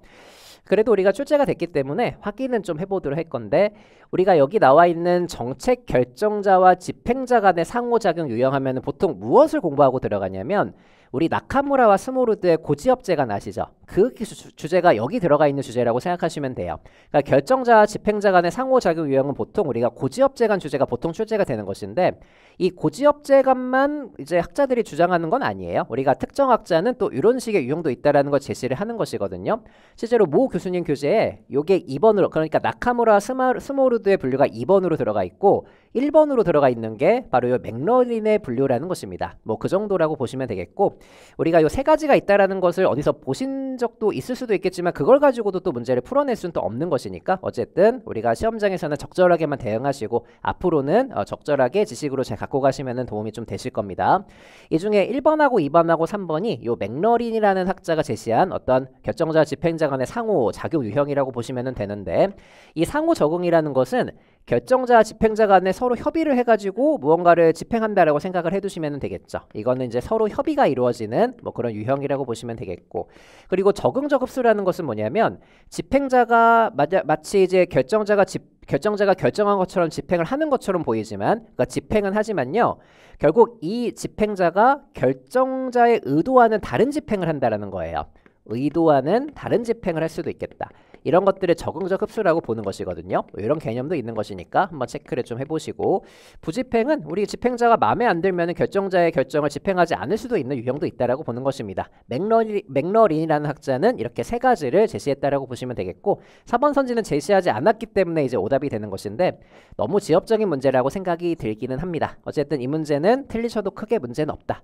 그래도 우리가 출제가 됐기 때문에 확인은 좀 해보도록 할 건데 우리가 여기 나와 있는 정책 결정자와 집행자 간의 상호작용 유형하면 보통 무엇을 공부하고 들어가냐면 우리 나카무라와 스모르드의 고지엽제간 아시죠? 그 주제가 여기 들어가 있는 주제라고 생각하시면 돼요. 그러니까 결정자와 집행자 간의 상호작용 유형은 보통 우리가 고지엽제간 주제가 보통 출제가 되는 것인데 이 고지엽제간만 이제 학자들이 주장하는 건 아니에요. 우리가 특정 학자는 또 이런 식의 유형도 있다라는 걸 제시를 하는 것이거든요. 실제로 모 교수님 교재에 요게 2번으로 그러니까 나카무라 스모르드의 분류가 2번으로 들어가 있고 1번으로 들어가 있는 게 바로 요 맥러린의 분류라는 것입니다. 뭐 그 정도라고 보시면 되겠고 우리가 요 세 가지가 있다라는 것을 어디서 보신 적도 있을 수도 있겠지만 그걸 가지고도 또 문제를 풀어낼 수는 또 없는 것이니까 어쨌든 우리가 시험장에서는 적절하게만 대응하시고 앞으로는 적절하게 지식으로 잘 갖고 가시면 도움이 좀 되실 겁니다. 이 중에 1번하고 2번하고 3번이 요 맥러린이라는 학자가 제시한 어떤 결정자 집행자 간의 상호 작용 유형이라고 보시면 되는데 이 상호 적응이라는 것은 결정자 집행자 간에 서로 협의를 해가지고 무언가를 집행한다라고 생각을 해두시면 되겠죠. 이거는 이제 서로 협의가 이루어지는 뭐 그런 유형이라고 보시면 되겠고 그리고 적응적 흡수라는 것은 뭐냐면 집행자가 마치 이제 결정자가 결정한 것처럼 집행을 하는 것처럼 보이지만 그러니까 집행은 하지만요 결국 이 집행자가 결정자의 의도와는 다른 집행을 한다라는 거예요. 의도와는 다른 집행을 할 수도 있겠다. 이런 것들을 적응적 흡수라고 보는 것이거든요. 이런 개념도 있는 것이니까 한번 체크를 좀 해보시고 부집행은 우리 집행자가 마음에 안 들면 결정자의 결정을 집행하지 않을 수도 있는 유형도 있다라고 보는 것입니다. 맥러린이라는 학자는 이렇게 세 가지를 제시했다라고 보시면 되겠고 4번 선지는 제시하지 않았기 때문에 이제 오답이 되는 것인데 너무 지엽적인 문제라고 생각이 들기는 합니다. 어쨌든 이 문제는 틀리셔도 크게 문제는 없다.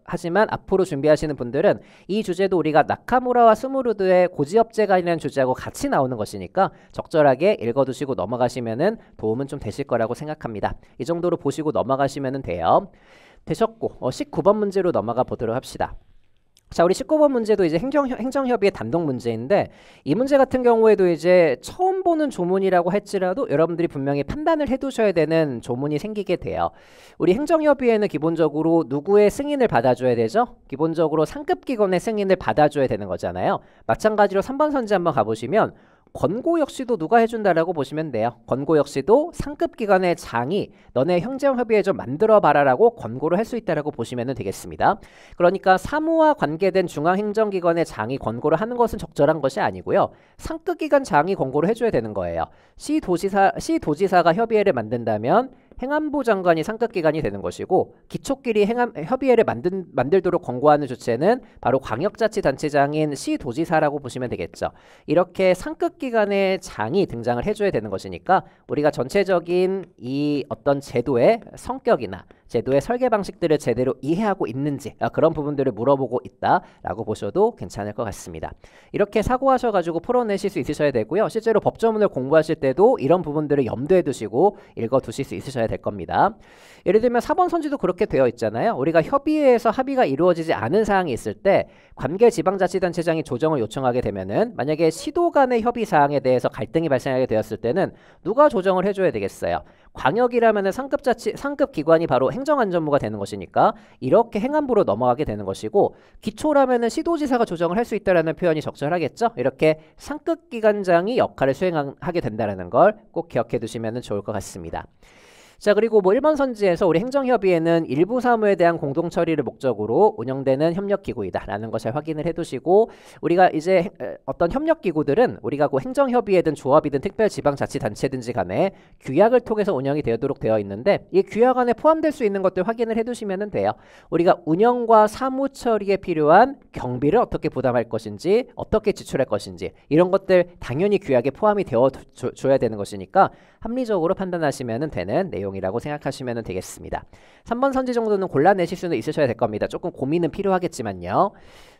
하지만 앞으로 준비하시는 분들은 이 주제도 우리가 나카무라와 스모르드의 고지엽제간이라는 주제하고 같이 나오는 것이니까 적절하게 읽어두시고 넘어가시면은 도움은 좀 되실 거라고 생각합니다. 이 정도로 보시고 넘어가시면 돼요. 되셨고 19번 문제로 넘어가 보도록 합시다. 자, 우리 19번 문제도 이제 행정협의회 단독 문제인데 이 문제 같은 경우에도 이제 처음 보는 조문이라고 할지라도 여러분들이 분명히 판단을 해두셔야 되는 조문이 생기게 돼요. 우리 행정협의회는 기본적으로 누구의 승인을 받아줘야 되죠? 기본적으로 상급기관의 승인을 받아줘야 되는 거잖아요. 마찬가지로 3번 선지 한번 가보시면 권고 역시도 누가 해준다라고 보시면 돼요. 권고 역시도 상급기관의 장이 너네 행정협의회 좀 만들어봐라라고 권고를 할 수 있다라고 보시면 되겠습니다. 그러니까 사무와 관계된 중앙행정기관의 장이 권고를 하는 것은 적절한 것이 아니고요. 상급기관 장이 권고를 해줘야 되는 거예요. 시도지사가 협의회를 만든다면 행안부 장관이 상급기관이 되는 것이고 기초끼리 협의회를 만들도록 권고하는 주체는 바로 광역자치단체장인 시도지사라고 보시면 되겠죠. 이렇게 상급기관의 장이 등장을 해줘야 되는 것이니까 우리가 전체적인 이 어떤 제도의 성격이나 제도의 설계 방식들을 제대로 이해하고 있는지 그런 부분들을 물어보고 있다라고 보셔도 괜찮을 것 같습니다. 이렇게 사고하셔가지고 풀어내실 수 있으셔야 되고요. 실제로 법조문을 공부하실 때도 이런 부분들을 염두에 두시고 읽어두실 수 있으셔야 될 겁니다. 예를 들면 4번 선지도 그렇게 되어 있잖아요. 우리가 협의회에서 합의가 이루어지지 않은 사항이 있을 때 관계 지방자치단체장이 조정을 요청하게 되면은 만약에 시도 간의 협의 사항에 대해서 갈등이 발생하게 되었을 때는 누가 조정을 해줘야 되겠어요? 광역이라면은 상급기관이 바로 행정안전부가 되는 것이니까 이렇게 행안부로 넘어가게 되는 것이고 기초라면은 시도지사가 조정을 할 수 있다라는 표현이 적절하겠죠. 이렇게 상급기관장이 역할을 수행하게 된다는 걸 꼭 기억해 두시면 좋을 것 같습니다. 자, 그리고 뭐 1번 선지에서 우리 행정협의회는 일부 사무에 대한 공동 처리를 목적으로 운영되는 협력기구이다라는 것을 확인을 해두시고, 우리가 이제 어떤 협력기구들은 우리가 그 행정협의회든 조합이든 특별지방자치단체든지 간에 규약을 통해서 운영이 되도록 되어 있는데, 이 규약 안에 포함될 수 있는 것들 확인을 해두시면 돼요. 우리가 운영과 사무 처리에 필요한 경비를 어떻게 부담할 것인지, 어떻게 지출할 것인지, 이런 것들 당연히 규약에 포함이 되어 줘야 되는 것이니까 합리적으로 판단하시면 되는 내용이라고 생각하시면 되겠습니다. 3번 선지 정도는 골라내실 수는 있으셔야 될 겁니다. 조금 고민은 필요하겠지만요.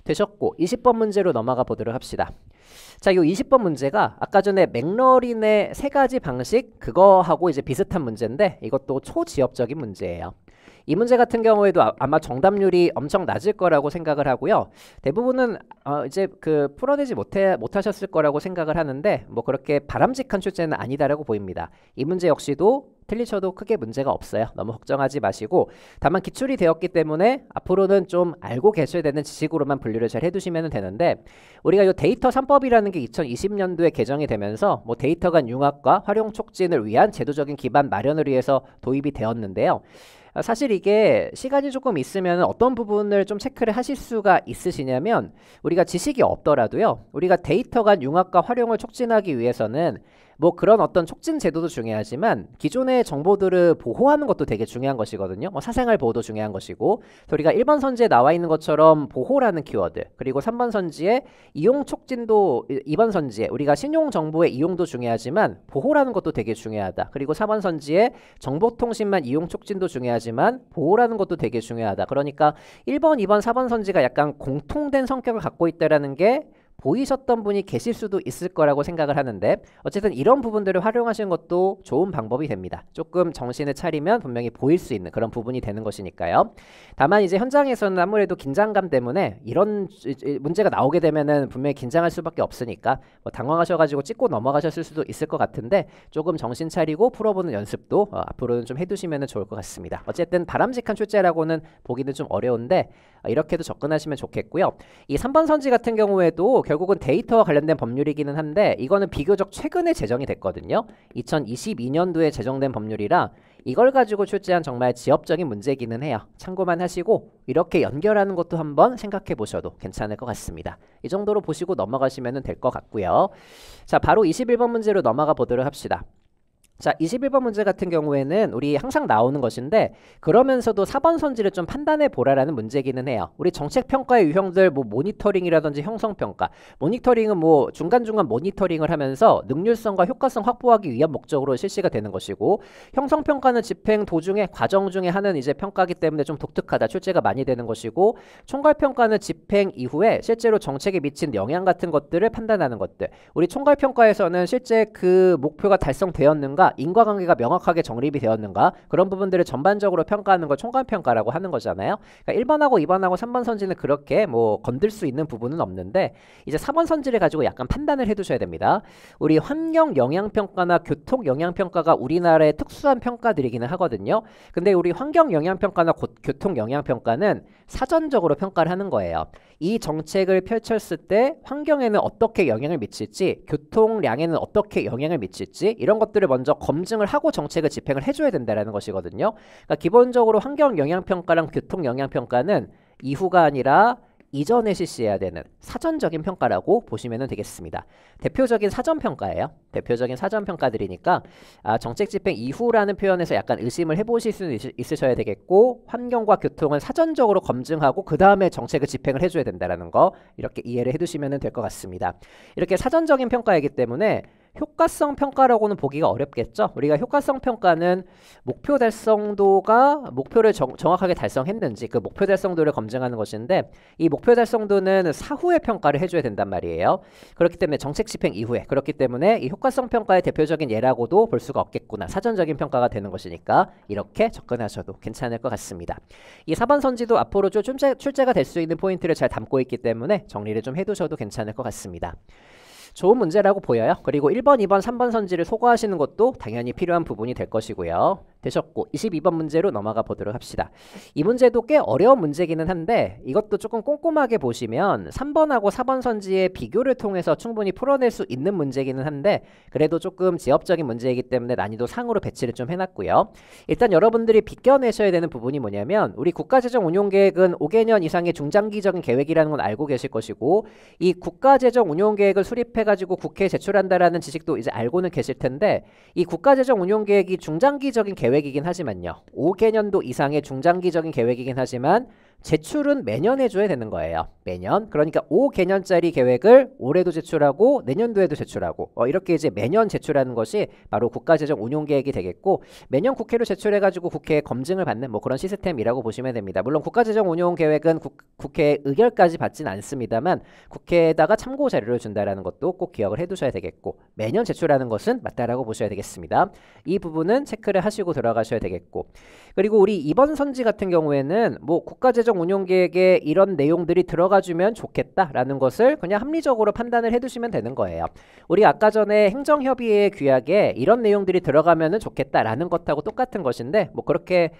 되셨고 20번 문제로 넘어가 보도록 합시다. 자, 이 20번 문제가 아까 전에 맥러린의 세 가지 방식, 그거하고 이제 비슷한 문제인데 이것도 초지역적인 문제예요. 이 문제 같은 경우에도 아마 정답률이 엄청 낮을 거라고 생각을 하고요. 대부분은 이제 그 풀어내지 못하셨을 거라고 생각을 하는데, 뭐 그렇게 바람직한 출제는 아니다라고 보입니다. 이 문제 역시도 틀리셔도 크게 문제가 없어요. 너무 걱정하지 마시고, 다만 기출이 되었기 때문에 앞으로는 좀 알고 계셔야 되는 지식으로만 분류를 잘 해두시면 되는데, 우리가 이 데이터 3법이라는 게 2020년도에 개정이 되면서 뭐 데이터 간 융합과 활용 촉진을 위한 제도적인 기반 마련을 위해서 도입이 되었는데요. 사실 이게 시간이 조금 있으면 어떤 부분을 좀 체크를 하실 수가 있으시냐면, 우리가 지식이 없더라도요, 우리가 데이터 간 융합과 활용을 촉진하기 위해서는 뭐 그런 어떤 촉진 제도도 중요하지만 기존의 정보들을 보호하는 것도 되게 중요한 것이거든요. 뭐 사생활 보호도 중요한 것이고, 우리가 1번 선지에 나와 있는 것처럼 보호라는 키워드, 그리고 3번 선지에 이용 촉진도, 2번 선지에 우리가 신용 정보의 이용도 중요하지만 보호라는 것도 되게 중요하다. 그리고 4번 선지에 정보통신만 이용 촉진도 중요하지만 보호라는 것도 되게 중요하다. 그러니까 1번, 2번, 4번 선지가 약간 공통된 성격을 갖고 있다라는 게 보이셨던 분이 계실 수도 있을 거라고 생각을 하는데, 어쨌든 이런 부분들을 활용하시는 것도 좋은 방법이 됩니다. 조금 정신을 차리면 분명히 보일 수 있는 그런 부분이 되는 것이니까요. 다만 이제 현장에서는 아무래도 긴장감 때문에 이런 문제가 나오게 되면은 분명히 긴장할 수밖에 없으니까 뭐 당황하셔가지고 찍고 넘어가셨을 수도 있을 것 같은데, 조금 정신 차리고 풀어보는 연습도 앞으로는 좀 해두시면 좋을 것 같습니다. 어쨌든 바람직한 출제라고는 보기는 좀 어려운데 이렇게도 접근하시면 좋겠고요. 이 3번 선지 같은 경우에도 결국은 데이터와 관련된 법률이기는 한데, 이거는 비교적 최근에 제정이 됐거든요. 2022년도에 제정된 법률이라 이걸 가지고 출제한 정말 지엽적인 문제기는 해요. 참고만 하시고 이렇게 연결하는 것도 한번 생각해 보셔도 괜찮을 것 같습니다. 이 정도로 보시고 넘어가시면 될 것 같고요. 자, 바로 21번 문제로 넘어가 보도록 합시다. 자, 21번 문제 같은 경우에는 우리 항상 나오는 것인데, 그러면서도 4번 선지를 좀 판단해 보라라는 문제기는 해요. 우리 정책평가의 유형들, 뭐 모니터링이라든지 형성평가, 모니터링은 뭐 중간중간 모니터링을 하면서 능률성과 효과성 확보하기 위한 목적으로 실시가 되는 것이고, 형성평가는 집행 도중에 과정 중에 하는 이제 평가기 때문에 좀 독특하다, 출제가 많이 되는 것이고, 총괄평가는 집행 이후에 실제로 정책에 미친 영향 같은 것들을 판단하는 것들. 우리 총괄평가에서는 실제 그 목표가 달성되었는가, 인과관계가 명확하게 정립이 되었는가, 그런 부분들을 전반적으로 평가하는 걸 총괄평가라고 하는 거잖아요. 그러니까 1번하고 2번하고 3번 선지는 그렇게 뭐 건들 수 있는 부분은 없는데, 이제 4번 선지를 가지고 약간 판단을 해두셔야 됩니다. 우리 환경 영향평가나 교통 영향평가가 우리나라의 특수한 평가들이기는 하거든요. 근데 우리 환경 영향평가나 교통 영향평가는 사전적으로 평가를 하는 거예요. 이 정책을 펼쳤을 때 환경에는 어떻게 영향을 미칠지, 교통량에는 어떻게 영향을 미칠지, 이런 것들을 먼저 검증을 하고 정책을 집행을 해줘야 된다는 것이거든요. 그러니까 기본적으로 환경 영향평가랑 교통 영향평가는 이후가 아니라 이전에 실시해야 되는 사전적인 평가라고 보시면 되겠습니다. 대표적인 사전평가예요. 대표적인 사전평가들이니까 정책 집행 이후라는 표현에서 약간 의심을 해보실 수는 있으셔야 되겠고, 환경과 교통은 사전적으로 검증하고 그 다음에 정책을 집행을 해줘야 된다는 거, 이렇게 이해를 해두시면 될 것 같습니다. 이렇게 사전적인 평가이기 때문에 효과성 평가라고는 보기가 어렵겠죠. 우리가 효과성 평가는 목표 달성도가 목표를 정확하게 달성했는지 그 목표 달성도를 검증하는 것인데, 이 목표 달성도는 사후에 평가를 해줘야 된단 말이에요. 그렇기 때문에 정책 집행 이후에, 그렇기 때문에 이 효과성 평가의 대표적인 예라고도 볼 수가 없겠구나. 사전적인 평가가 되는 것이니까 이렇게 접근하셔도 괜찮을 것 같습니다. 이 4번 선지도 앞으로 좀 출제가 될 수 있는 포인트를 잘 담고 있기 때문에 정리를 좀 해두셔도 괜찮을 것 같습니다. 좋은 문제라고 보여요. 그리고 1번, 2번, 3번 선지를 소거하시는 것도 당연히 필요한 부분이 될 것이고요. 되셨고 22번 문제로 넘어가 보도록 합시다. 이 문제도 꽤 어려운 문제기는 한데 이것도 조금 꼼꼼하게 보시면 3번하고 4번 선지의 비교를 통해서 충분히 풀어낼 수 있는 문제기는 한데 그래도 조금 지엽적인 문제이기 때문에 난이도 상으로 배치를 좀 해놨고요. 일단 여러분들이 비껴내셔야 되는 부분이 뭐냐면 우리 국가재정운용계획은 5개년 이상의 중장기적인 계획이라는 건 알고 계실 것이고 이 국가재정운용계획을 수립해가지고 국회에 제출한다라는 지식도 이제 알고는 계실 텐데 이 국가재정운용계획이 중장기적인 계획이긴 하지만요. 5개년도 이상의 중장기적인 계획이긴 하지만 제출은 매년 해줘야 되는 거예요. 매년. 그러니까 5개년짜리 계획을 올해도 제출하고 내년도에도 제출하고 이렇게 이제 매년 제출하는 것이 바로 국가재정운용계획이 되겠고 매년 국회로 제출해가지고 국회에 검증을 받는 뭐 그런 시스템이라고 보시면 됩니다. 물론 국가재정운용계획은 국회의 의결까지 받진 않습니다만 국회에다가 참고 자료를 준다라는 것도 꼭 기억을 해두셔야 되겠고 매년 제출하는 것은 맞다라고 보셔야 되겠습니다. 이 부분은 체크를 하시고 들어가셔야 되겠고 그리고 우리 이번 선지 같은 경우에는 뭐 국가재정운용계획에 이런 내용들이 들어가주면 좋겠다라는 것을 그냥 합리적으로 판단을 해두시면 되는 거예요. 우리 아까 전에 행정협의회 규약에 이런 내용들이 들어가면 좋겠다라는 것하고 똑같은 것인데 뭐 그렇게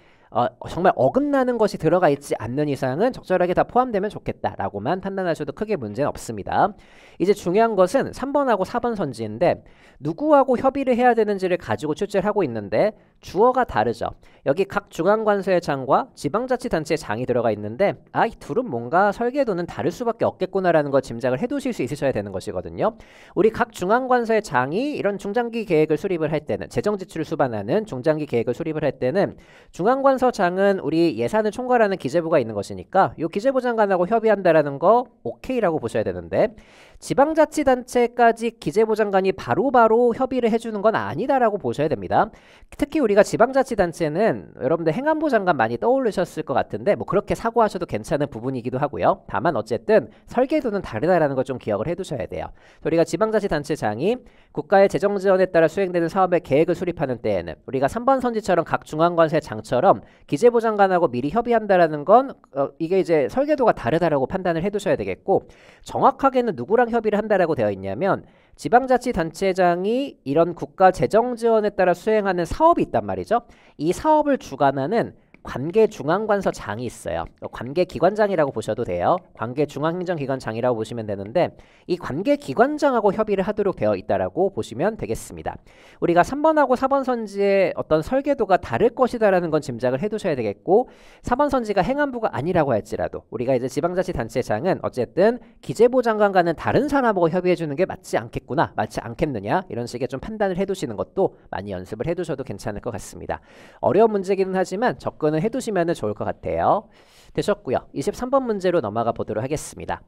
정말 어긋나는 것이 들어가 있지 않는 이상은 적절하게 다 포함되면 좋겠다라고만 판단하셔도 크게 문제는 없습니다. 이제 중요한 것은 3번하고 4번 선지인데 누구하고 협의를 해야 되는지를 가지고 출제를 하고 있는데 주어가 다르죠. 여기 각 중앙관서의 장과 지방자치단체의 장이 들어가 있는데 이 둘은 뭔가 설계도는 다를 수밖에 없겠구나라는 걸 짐작을 해두실 수 있으셔야 되는 것이거든요. 우리 각 중앙관서의 장이 이런 중장기 계획을 수립을 할 때는 재정지출을 수반하는 중장기 계획을 수립을 할 때는 중앙관서장은 우리 예산을 총괄하는 기재부가 있는 것이니까 이 기재부 장관하고 협의한다라는 거 오케이라고 보셔야 되는데 지방자치단체까지 기재부 장관이 바로바로 협의를 해주는 건 아니다라고 보셔야 됩니다. 특히 우리가 지방자치단체는 여러분들 행안부 장관 많이 떠올리셨을 것 같은데 뭐 그렇게 사고하셔도 괜찮은 부분이기도 하고요. 다만 어쨌든 설계도는 다르다라는 걸 좀 기억을 해두셔야 돼요. 우리가 지방자치단체장이 국가의 재정지원에 따라 수행되는 사업의 계획을 수립하는 때에는 우리가 3번 선지처럼 각 중앙관서의 장처럼 기재부 장관하고 미리 협의한다라는 건 이게 이제 설계도가 다르다라고 판단을 해두셔야 되겠고 정확하게는 누구랑 협의를 한다라고 되어 있냐면 지방자치단체장이 이런 국가 재정지원에 따라 수행하는 사업이 있단 말이죠. 이 사업을 주관하는 관계중앙관서장이 있어요. 관계기관장이라고 보셔도 돼요. 관계중앙행정기관장이라고 보시면 되는데 이 관계기관장하고 협의를 하도록 되어 있다라고 보시면 되겠습니다. 우리가 3번하고 4번 선지의 어떤 설계도가 다를 것이다라는 건 짐작을 해두셔야 되겠고 4번 선지가 행안부가 아니라고 할지라도 우리가 이제 지방자치단체장은 어쨌든 기재부 장관과는 다른 사람하고 협의해주는 게 맞지 않겠구나, 맞지 않겠느냐 이런 식의 좀 판단을 해두시는 것도 많이 연습을 해두셔도 괜찮을 것 같습니다. 어려운 문제기는 하지만 접근을 해두시면 좋을 것 같아요. 되셨고요. 23번 문제로 넘어가 보도록 하겠습니다.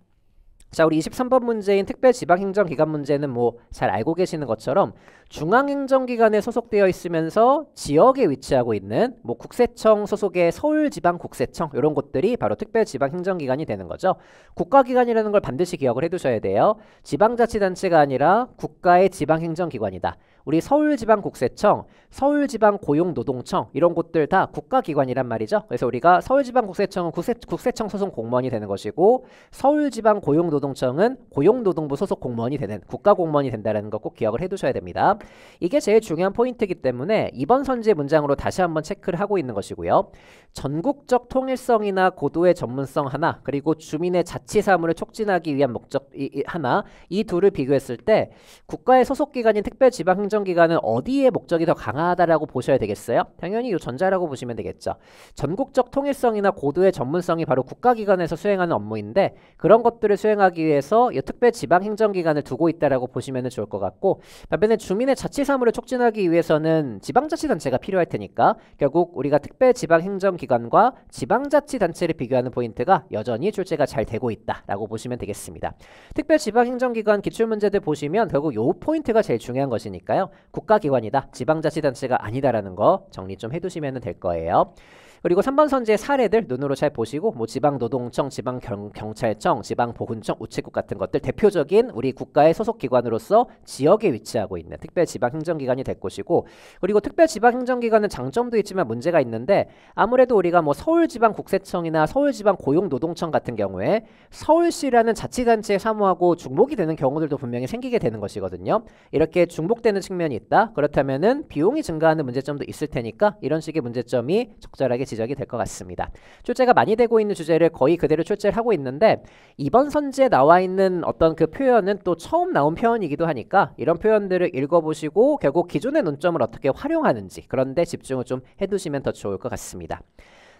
자, 우리 23번 문제인 특별지방행정기관 문제는 뭐 잘 알고 계시는 것처럼 중앙행정기관에 소속되어 있으면서 지역에 위치하고 있는 뭐 국세청 소속의 서울지방국세청 이런 곳들이 바로 특별지방행정기관이 되는 거죠. 국가기관이라는 걸 반드시 기억을 해두셔야 돼요. 지방자치단체가 아니라 국가의 지방행정기관이다. 우리 서울지방국세청, 서울지방고용노동청 이런 곳들 다 국가기관이란 말이죠. 그래서 우리가 서울지방국세청은 국세청 소속 공무원이 되는 것이고 서울지방고용노동청은 고용노동부 소속 공무원이 되는 국가공무원이 된다는 거 꼭 기억을 해두셔야 됩니다. 이게 제일 중요한 포인트이기 때문에 이번 선지의 문장으로 다시 한번 체크를 하고 있는 것이고요. 전국적 통일성이나 고도의 전문성 하나 그리고 주민의 자치 사무를 촉진하기 위한 목적 하나 이 둘을 비교했을 때 국가의 소속기관인 특별지방행정기관은 어디에 목적이 더 강하다라고 보셔야 되겠어요? 당연히 이 전자라고 보시면 되겠죠. 전국적 통일성이나 고도의 전문성이 바로 국가기관에서 수행하는 업무인데 그런 것들을 수행하기 위해서 이 특별지방행정기관을 두고 있다라고 보시면 좋을 것 같고 반면에 주민의 자치 사무를 촉진하기 위해서는 지방자치단체가 필요할 테니까 결국 우리가 특별지방행정기관과 지방자치단체를 비교하는 포인트가 여전히 출제가 잘 되고 있다라고 보시면 되겠습니다. 특별지방행정기관 기출문제들 보시면 결국 요 포인트가 제일 중요한 것이니까요. 국가기관이다. 지방자치단체가 아니다라는 거 정리 좀 해두시면 될 거예요. 그리고 3번 선지의 사례들 눈으로 잘 보시고 뭐 지방노동청, 지방경찰청, 지방보훈청, 우체국 같은 것들 대표적인 우리 국가의 소속 기관으로서 지역에 위치하고 있는 특별지방행정기관이 될 것이고, 그리고 특별지방행정기관은 장점도 있지만 문제가 있는데 아무래도 우리가 뭐 서울지방국세청이나 서울지방고용노동청 같은 경우에 서울시라는 자치단체에 사무하고 중복이 되는 경우들도 분명히 생기게 되는 것이거든요. 이렇게 중복되는 측면이 있다. 그렇다면은 비용이 증가하는 문제점도 있을 테니까 이런 식의 문제점이 적절하게 지적이 될 것 같습니다. 출제가 많이 되고 있는 주제를 거의 그대로 출제를 하고 있는데 이번 선지에 나와 있는 어떤 그 표현은 또 처음 나온 표현이기도 하니까 이런 표현들을 읽어보시고 결국 기존의 논점을 어떻게 활용하는지 그런 데 집중을 좀 해두시면 더 좋을 것 같습니다.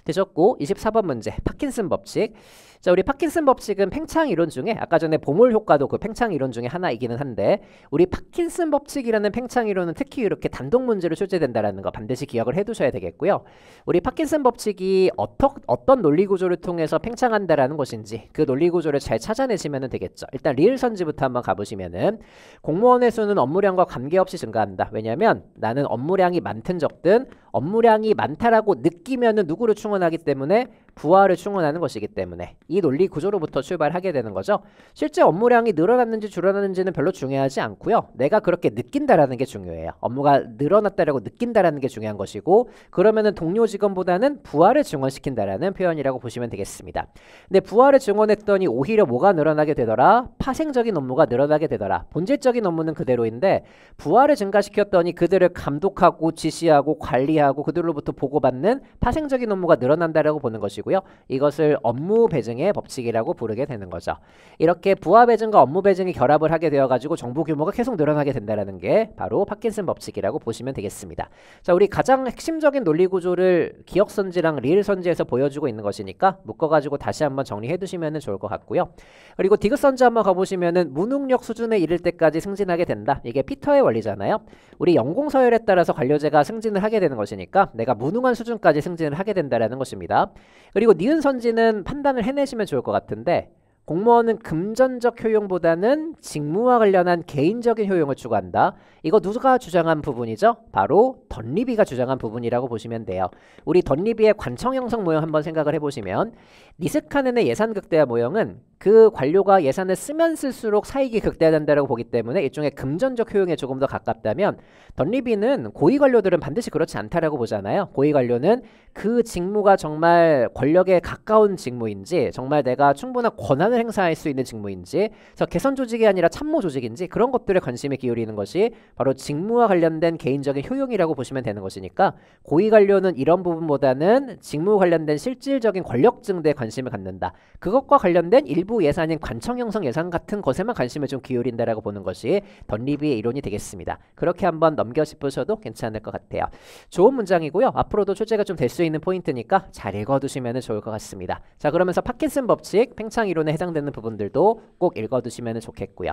되셨고 24번 문제 파킨슨 법칙. 자, 우리 파킨슨 법칙은 팽창 이론 중에 아까 전에 보몰 효과도 그 팽창 이론 중에 하나이기는 한데 우리 파킨슨 법칙이라는 팽창 이론은 특히 이렇게 단독 문제로 출제된다라는 거 반드시 기억을 해두셔야 되겠고요. 우리 파킨슨 법칙이 어떤 논리 구조를 통해서 팽창한다라는 것인지 그 논리 구조를 잘 찾아내시면 되겠죠. 일단 리을 선지부터 한번 가보시면은 공무원의 수는 업무량과 관계없이 증가한다. 왜냐하면 나는 업무량이 많든 적든 업무량이 많다라고 느끼면은 누구를 충원하기 때문에 부하를 충원하는 것이기 때문에 이 논리 구조로부터 출발하게 되는 거죠. 실제 업무량이 늘어났는지 줄어났는지는 별로 중요하지 않고요. 내가 그렇게 느낀다라는 게 중요해요. 업무가 늘어났다라고 느낀다라는 게 중요한 것이고, 그러면은 동료 직원보다는 부하를 증원시킨다라는 표현이라고 보시면 되겠습니다. 근데 부하를 증원했더니 오히려 뭐가 늘어나게 되더라? 파생적인 업무가 늘어나게 되더라. 본질적인 업무는 그대로인데 부하를 증가시켰더니 그들을 감독하고 지시하고 관리하고 그들로부터 보고받는 파생적인 업무가 늘어난다라고 보는 것이고요. 이것을 업무 배증의 법칙이라고 부르게 되는 거죠. 이렇게 부하 배증과 업무 배증이 결합을 하게 되어가지고 정보 규모가 계속 늘어나게 된다는 게 바로 파킨슨 법칙이라고 보시면 되겠습니다. 자, 우리 가장 핵심적인 논리 구조를 기억선지랑 리을선지에서 보여주고 있는 것이니까 묶어가지고 다시 한번 정리해 두시면 좋을 것 같고요. 그리고 디귿선지 한번 가보시면은 무능력 수준에 이를 때까지 승진하게 된다. 이게 피터의 원리잖아요. 우리 연공서열에 따라서 관료제가 승진을 하게 되는 것이니까 내가 무능한 수준까지 승진을 하게 된다는 것입니다. 그리고 니은 선지는 판단을 해내시면 좋을 것 같은데 공무원은 금전적 효용보다는 직무와 관련한 개인적인 효용을 추구한다. 이거 누가 주장한 부분이죠? 바로 던리비가 주장한 부분이라고 보시면 돼요. 우리 던리비의 관청 형성 모형 한번 생각을 해보시면 니스카넨의 예산 극대화 모형은 그 관료가 예산을 쓰면 쓸수록 사익이 극대화된다고 보기 때문에 일종의 금전적 효용에 조금 더 가깝다면 던리비는 고위 관료들은 반드시 그렇지 않다라고 보잖아요. 고위 관료는 그 직무가 정말 권력에 가까운 직무인지 정말 내가 충분한 권한을 행사할 수 있는 직무인지 그래서 개선 조직이 아니라 참모 조직인지 그런 것들에 관심을 기울이는 것이 바로 직무와 관련된 개인적인 효용이라고 보시면 되는 것이니까 고위 관료는 이런 부분보다는 직무 관련된 실질적인 권력 증대에 관심을 갖는다. 그것과 관련된 일부 예산인 관청 형성 예산 같은 것에만 관심을 좀 기울인다라고 보는 것이 던리비의 이론이 되겠습니다. 그렇게 한번 넘겨 짚으셔도 괜찮을 것 같아요. 좋은 문장이고요. 앞으로도 출제가 좀 될 수 있는 포인트니까 잘 읽어두시면 좋을 것 같습니다. 자, 그러면서 파킨슨 법칙, 팽창 이론에 해당되는 부분들도 꼭 읽어두시면 좋겠고요.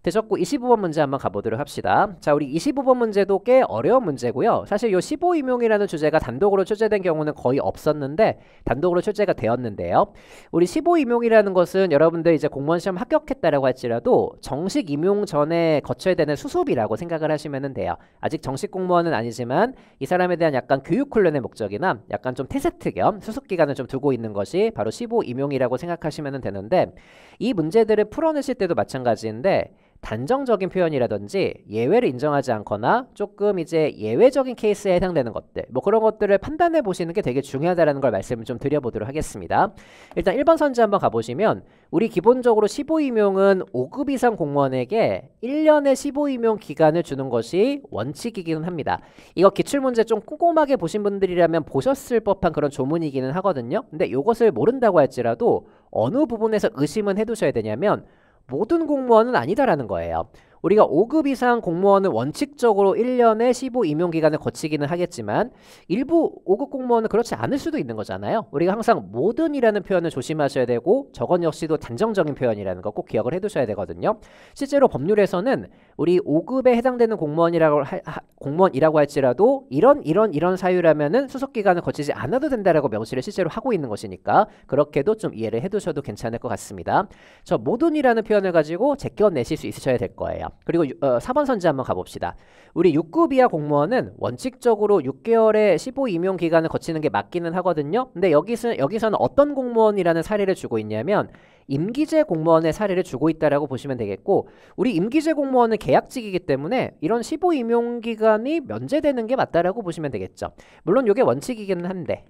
되셨고 25번 문제 한번 가보도록 합시다. 자, 우리 25번 문제도 꽤 어려운 문제고요. 사실 요 15임용이라는 주제가 단독으로 출제된 경우는 거의 없었는데 단독으로 출제가 되었는데요. 우리 15임용이라는 것은 여러분들 이제 공무원 시험 합격했다라고 할지라도 정식 임용 전에 거쳐야 되는 수습이라고 생각을 하시면 돼요. 아직 정식 공무원은 아니지만 이 사람에 대한 약간 교육 훈련의 목적이나 약간 좀 테스트 겸 수습 기간을 좀 두고 있는 것이 바로 15임용이라고 생각하시면 되는데 이 문제들을 풀어내실 때도 마찬가지인데 단정적인 표현이라든지 예외를 인정하지 않거나 조금 이제 예외적인 케이스에 해당되는 것들 뭐 그런 것들을 판단해 보시는 게 되게 중요하다는 걸 말씀을 좀 드려보도록 하겠습니다. 일단 1번 선지 한번 가보시면 우리 기본적으로 15임용은 5급 이상 공무원에게 1년의 15임용 기간을 주는 것이 원칙이기는 합니다. 이거 기출문제 좀 꼼꼼하게 보신 분들이라면 보셨을 법한 그런 조문이기는 하거든요. 근데 이것을 모른다고 할지라도 어느 부분에서 의심은 해두셔야 되냐면 모든 공무원은 아니다라는 거예요. 우리가 5급 이상 공무원은 원칙적으로 1년에 15임용 기간을 거치기는 하겠지만 일부 5급 공무원은 그렇지 않을 수도 있는 거잖아요. 우리가 항상 모든이라는 표현을 조심하셔야 되고 저건 역시도 단정적인 표현이라는 거 꼭 기억을 해두셔야 되거든요. 실제로 법률에서는 우리 5급에 해당되는 공무원이라고 할지라도 이런 사유라면은 수속 기간을 거치지 않아도 된다라고 명시를 실제로 하고 있는 것이니까 그렇게도 좀 이해를 해두셔도 괜찮을 것 같습니다. 저 모든이라는 표현을 가지고 제껴내실 수 있으셔야 될 거예요. 그리고 4번 선지 한번 가봅시다. 우리 6급 이하 공무원은 원칙적으로 6개월의 15 임용 기간을 거치는 게 맞기는 하거든요. 근데 여기서는 어떤 공무원이라는 사례를 주고 있냐면 임기제 공무원의 사례를 주고 있다라고 보시면 되겠고, 우리 임기제 공무원은 계약직이기 때문에 이런 15 임용 기간이 면제되는 게 맞다라고 보시면 되겠죠. 물론 이게 원칙이기는 한데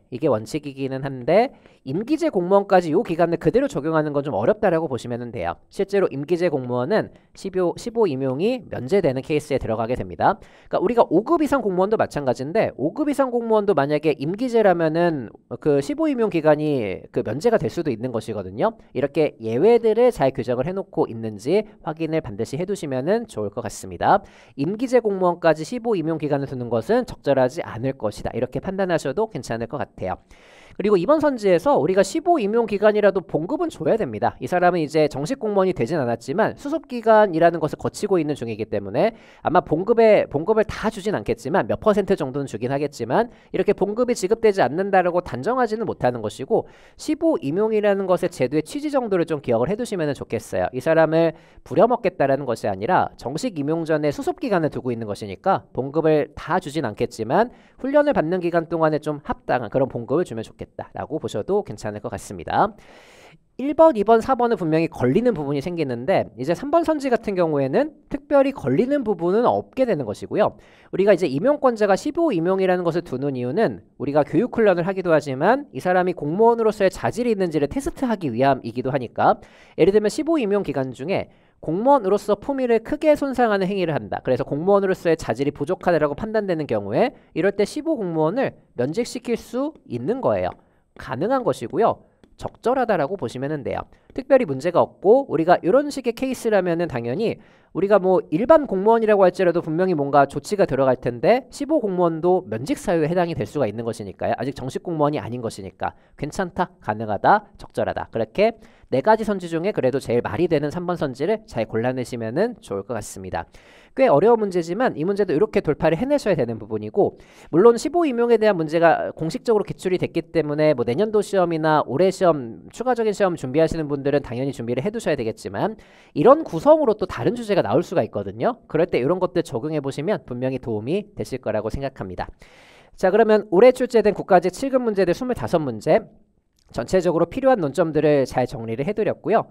임기제 공무원까지 이 기간을 그대로 적용하는 건 좀 어렵다라고 보시면 돼요. 실제로 임기제 공무원은 15 임용이 면제되는 케이스에 들어가게 됩니다. 그러니까 우리가 5급 이상 공무원도 마찬가지인데 5급 이상 공무원도 만약에 임기제라면은 그 15 임용 기간이 그 면제가 될 수도 있는 것이거든요. 이렇게 예외들을 잘 규정을 해놓고 있는지 확인을 반드시 해두시면 좋을 것 같습니다. 임기제 공무원까지 15 임용 기간을 두는 것은 적절하지 않을 것이다. 이렇게 판단하셔도 괜찮을 것 같아요. 그리고 이번 선지에서 우리가 15 임용 기간이라도 봉급은 줘야 됩니다. 이 사람은 이제 정식 공무원이 되진 않았지만 수습 기간이라는 것을 거치고 있는 중이기 때문에 아마 봉급을 다 주진 않겠지만 몇 퍼센트 정도는 주긴 하겠지만 이렇게 봉급이 지급되지 않는다라고 단정하지는 못하는 것이고, 15 임용이라는 것의 제도의 취지 정도를 좀 기억을 해두시면 좋겠어요. 이 사람을 부려먹겠다라는 것이 아니라 정식 임용 전에 수습 기간을 두고 있는 것이니까 봉급을 다 주진 않겠지만 훈련을 받는 기간 동안에 좀 합당한 그런 봉급을 주면 좋겠다라고 보셔도 괜찮을 것 같습니다. 1번, 2번, 4번은 분명히 걸리는 부분이 생기는데 이제 3번 선지 같은 경우에는 특별히 걸리는 부분은 없게 되는 것이고요. 우리가 이제 임용권자가 15 임용이라는 것을 두는 이유는 우리가 교육 훈련을 하기도 하지만 이 사람이 공무원으로서의 자질이 있는지를 테스트하기 위함이기도 하니까, 예를 들면 15 임용 기간 중에 공무원으로서 품위를 크게 손상하는 행위를 한다. 그래서 공무원으로서의 자질이 부족하다라고 판단되는 경우에 이럴 때 15 공무원을 면직시킬 수 있는 거예요. 가능한 것이고요. 적절하다라고 보시면 돼요. 특별히 문제가 없고, 우리가 이런 식의 케이스라면은 당연히 우리가 뭐 일반 공무원이라고 할지라도 분명히 뭔가 조치가 들어갈 텐데 15 공무원도 면직 사유에 해당이 될 수가 있는 것이니까요. 아직 정식 공무원이 아닌 것이니까 괜찮다, 가능하다, 적절하다. 그렇게 네 가지 선지 중에 그래도 제일 말이 되는 3번 선지를 잘 골라내시면 좋을 것 같습니다. 꽤 어려운 문제지만 이 문제도 이렇게 돌파를 해내셔야 되는 부분이고, 물론 15 임용에 대한 문제가 공식적으로 기출이 됐기 때문에 뭐 내년도 시험이나 올해 시험, 추가적인 시험 준비하시는 분들은 당연히 준비를 해두셔야 되겠지만 이런 구성으로 또 다른 주제가 나올 수가 있거든요. 그럴 때 이런 것들 적용해 보시면 분명히 도움이 되실 거라고 생각합니다. 자, 그러면 올해 출제된 국가직 7급 문제들 25문제 전체적으로 필요한 논점들을 잘 정리를 해드렸고요.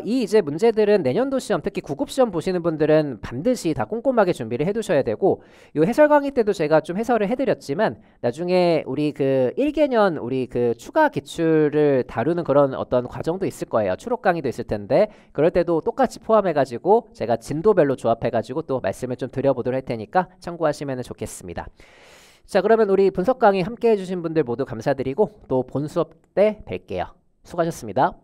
이 이제 문제들은 내년도 시험, 특히 9급 시험 보시는 분들은 반드시 다 꼼꼼하게 준비를 해두셔야 되고, 이 해설 강의 때도 제가 좀 해설을 해드렸지만 나중에 우리 그 1개년 우리 그 추가 기출을 다루는 그런 어떤 과정도 있을 거예요. 추록 강의도 있을 텐데 그럴 때도 똑같이 포함해가지고 제가 진도별로 조합해가지고 또 말씀을 좀 드려보도록 할 테니까 참고하시면 좋겠습니다. 자, 그러면 우리 분석 강의 함께 해주신 분들 모두 감사드리고 또 본 수업 때 뵐게요. 수고하셨습니다.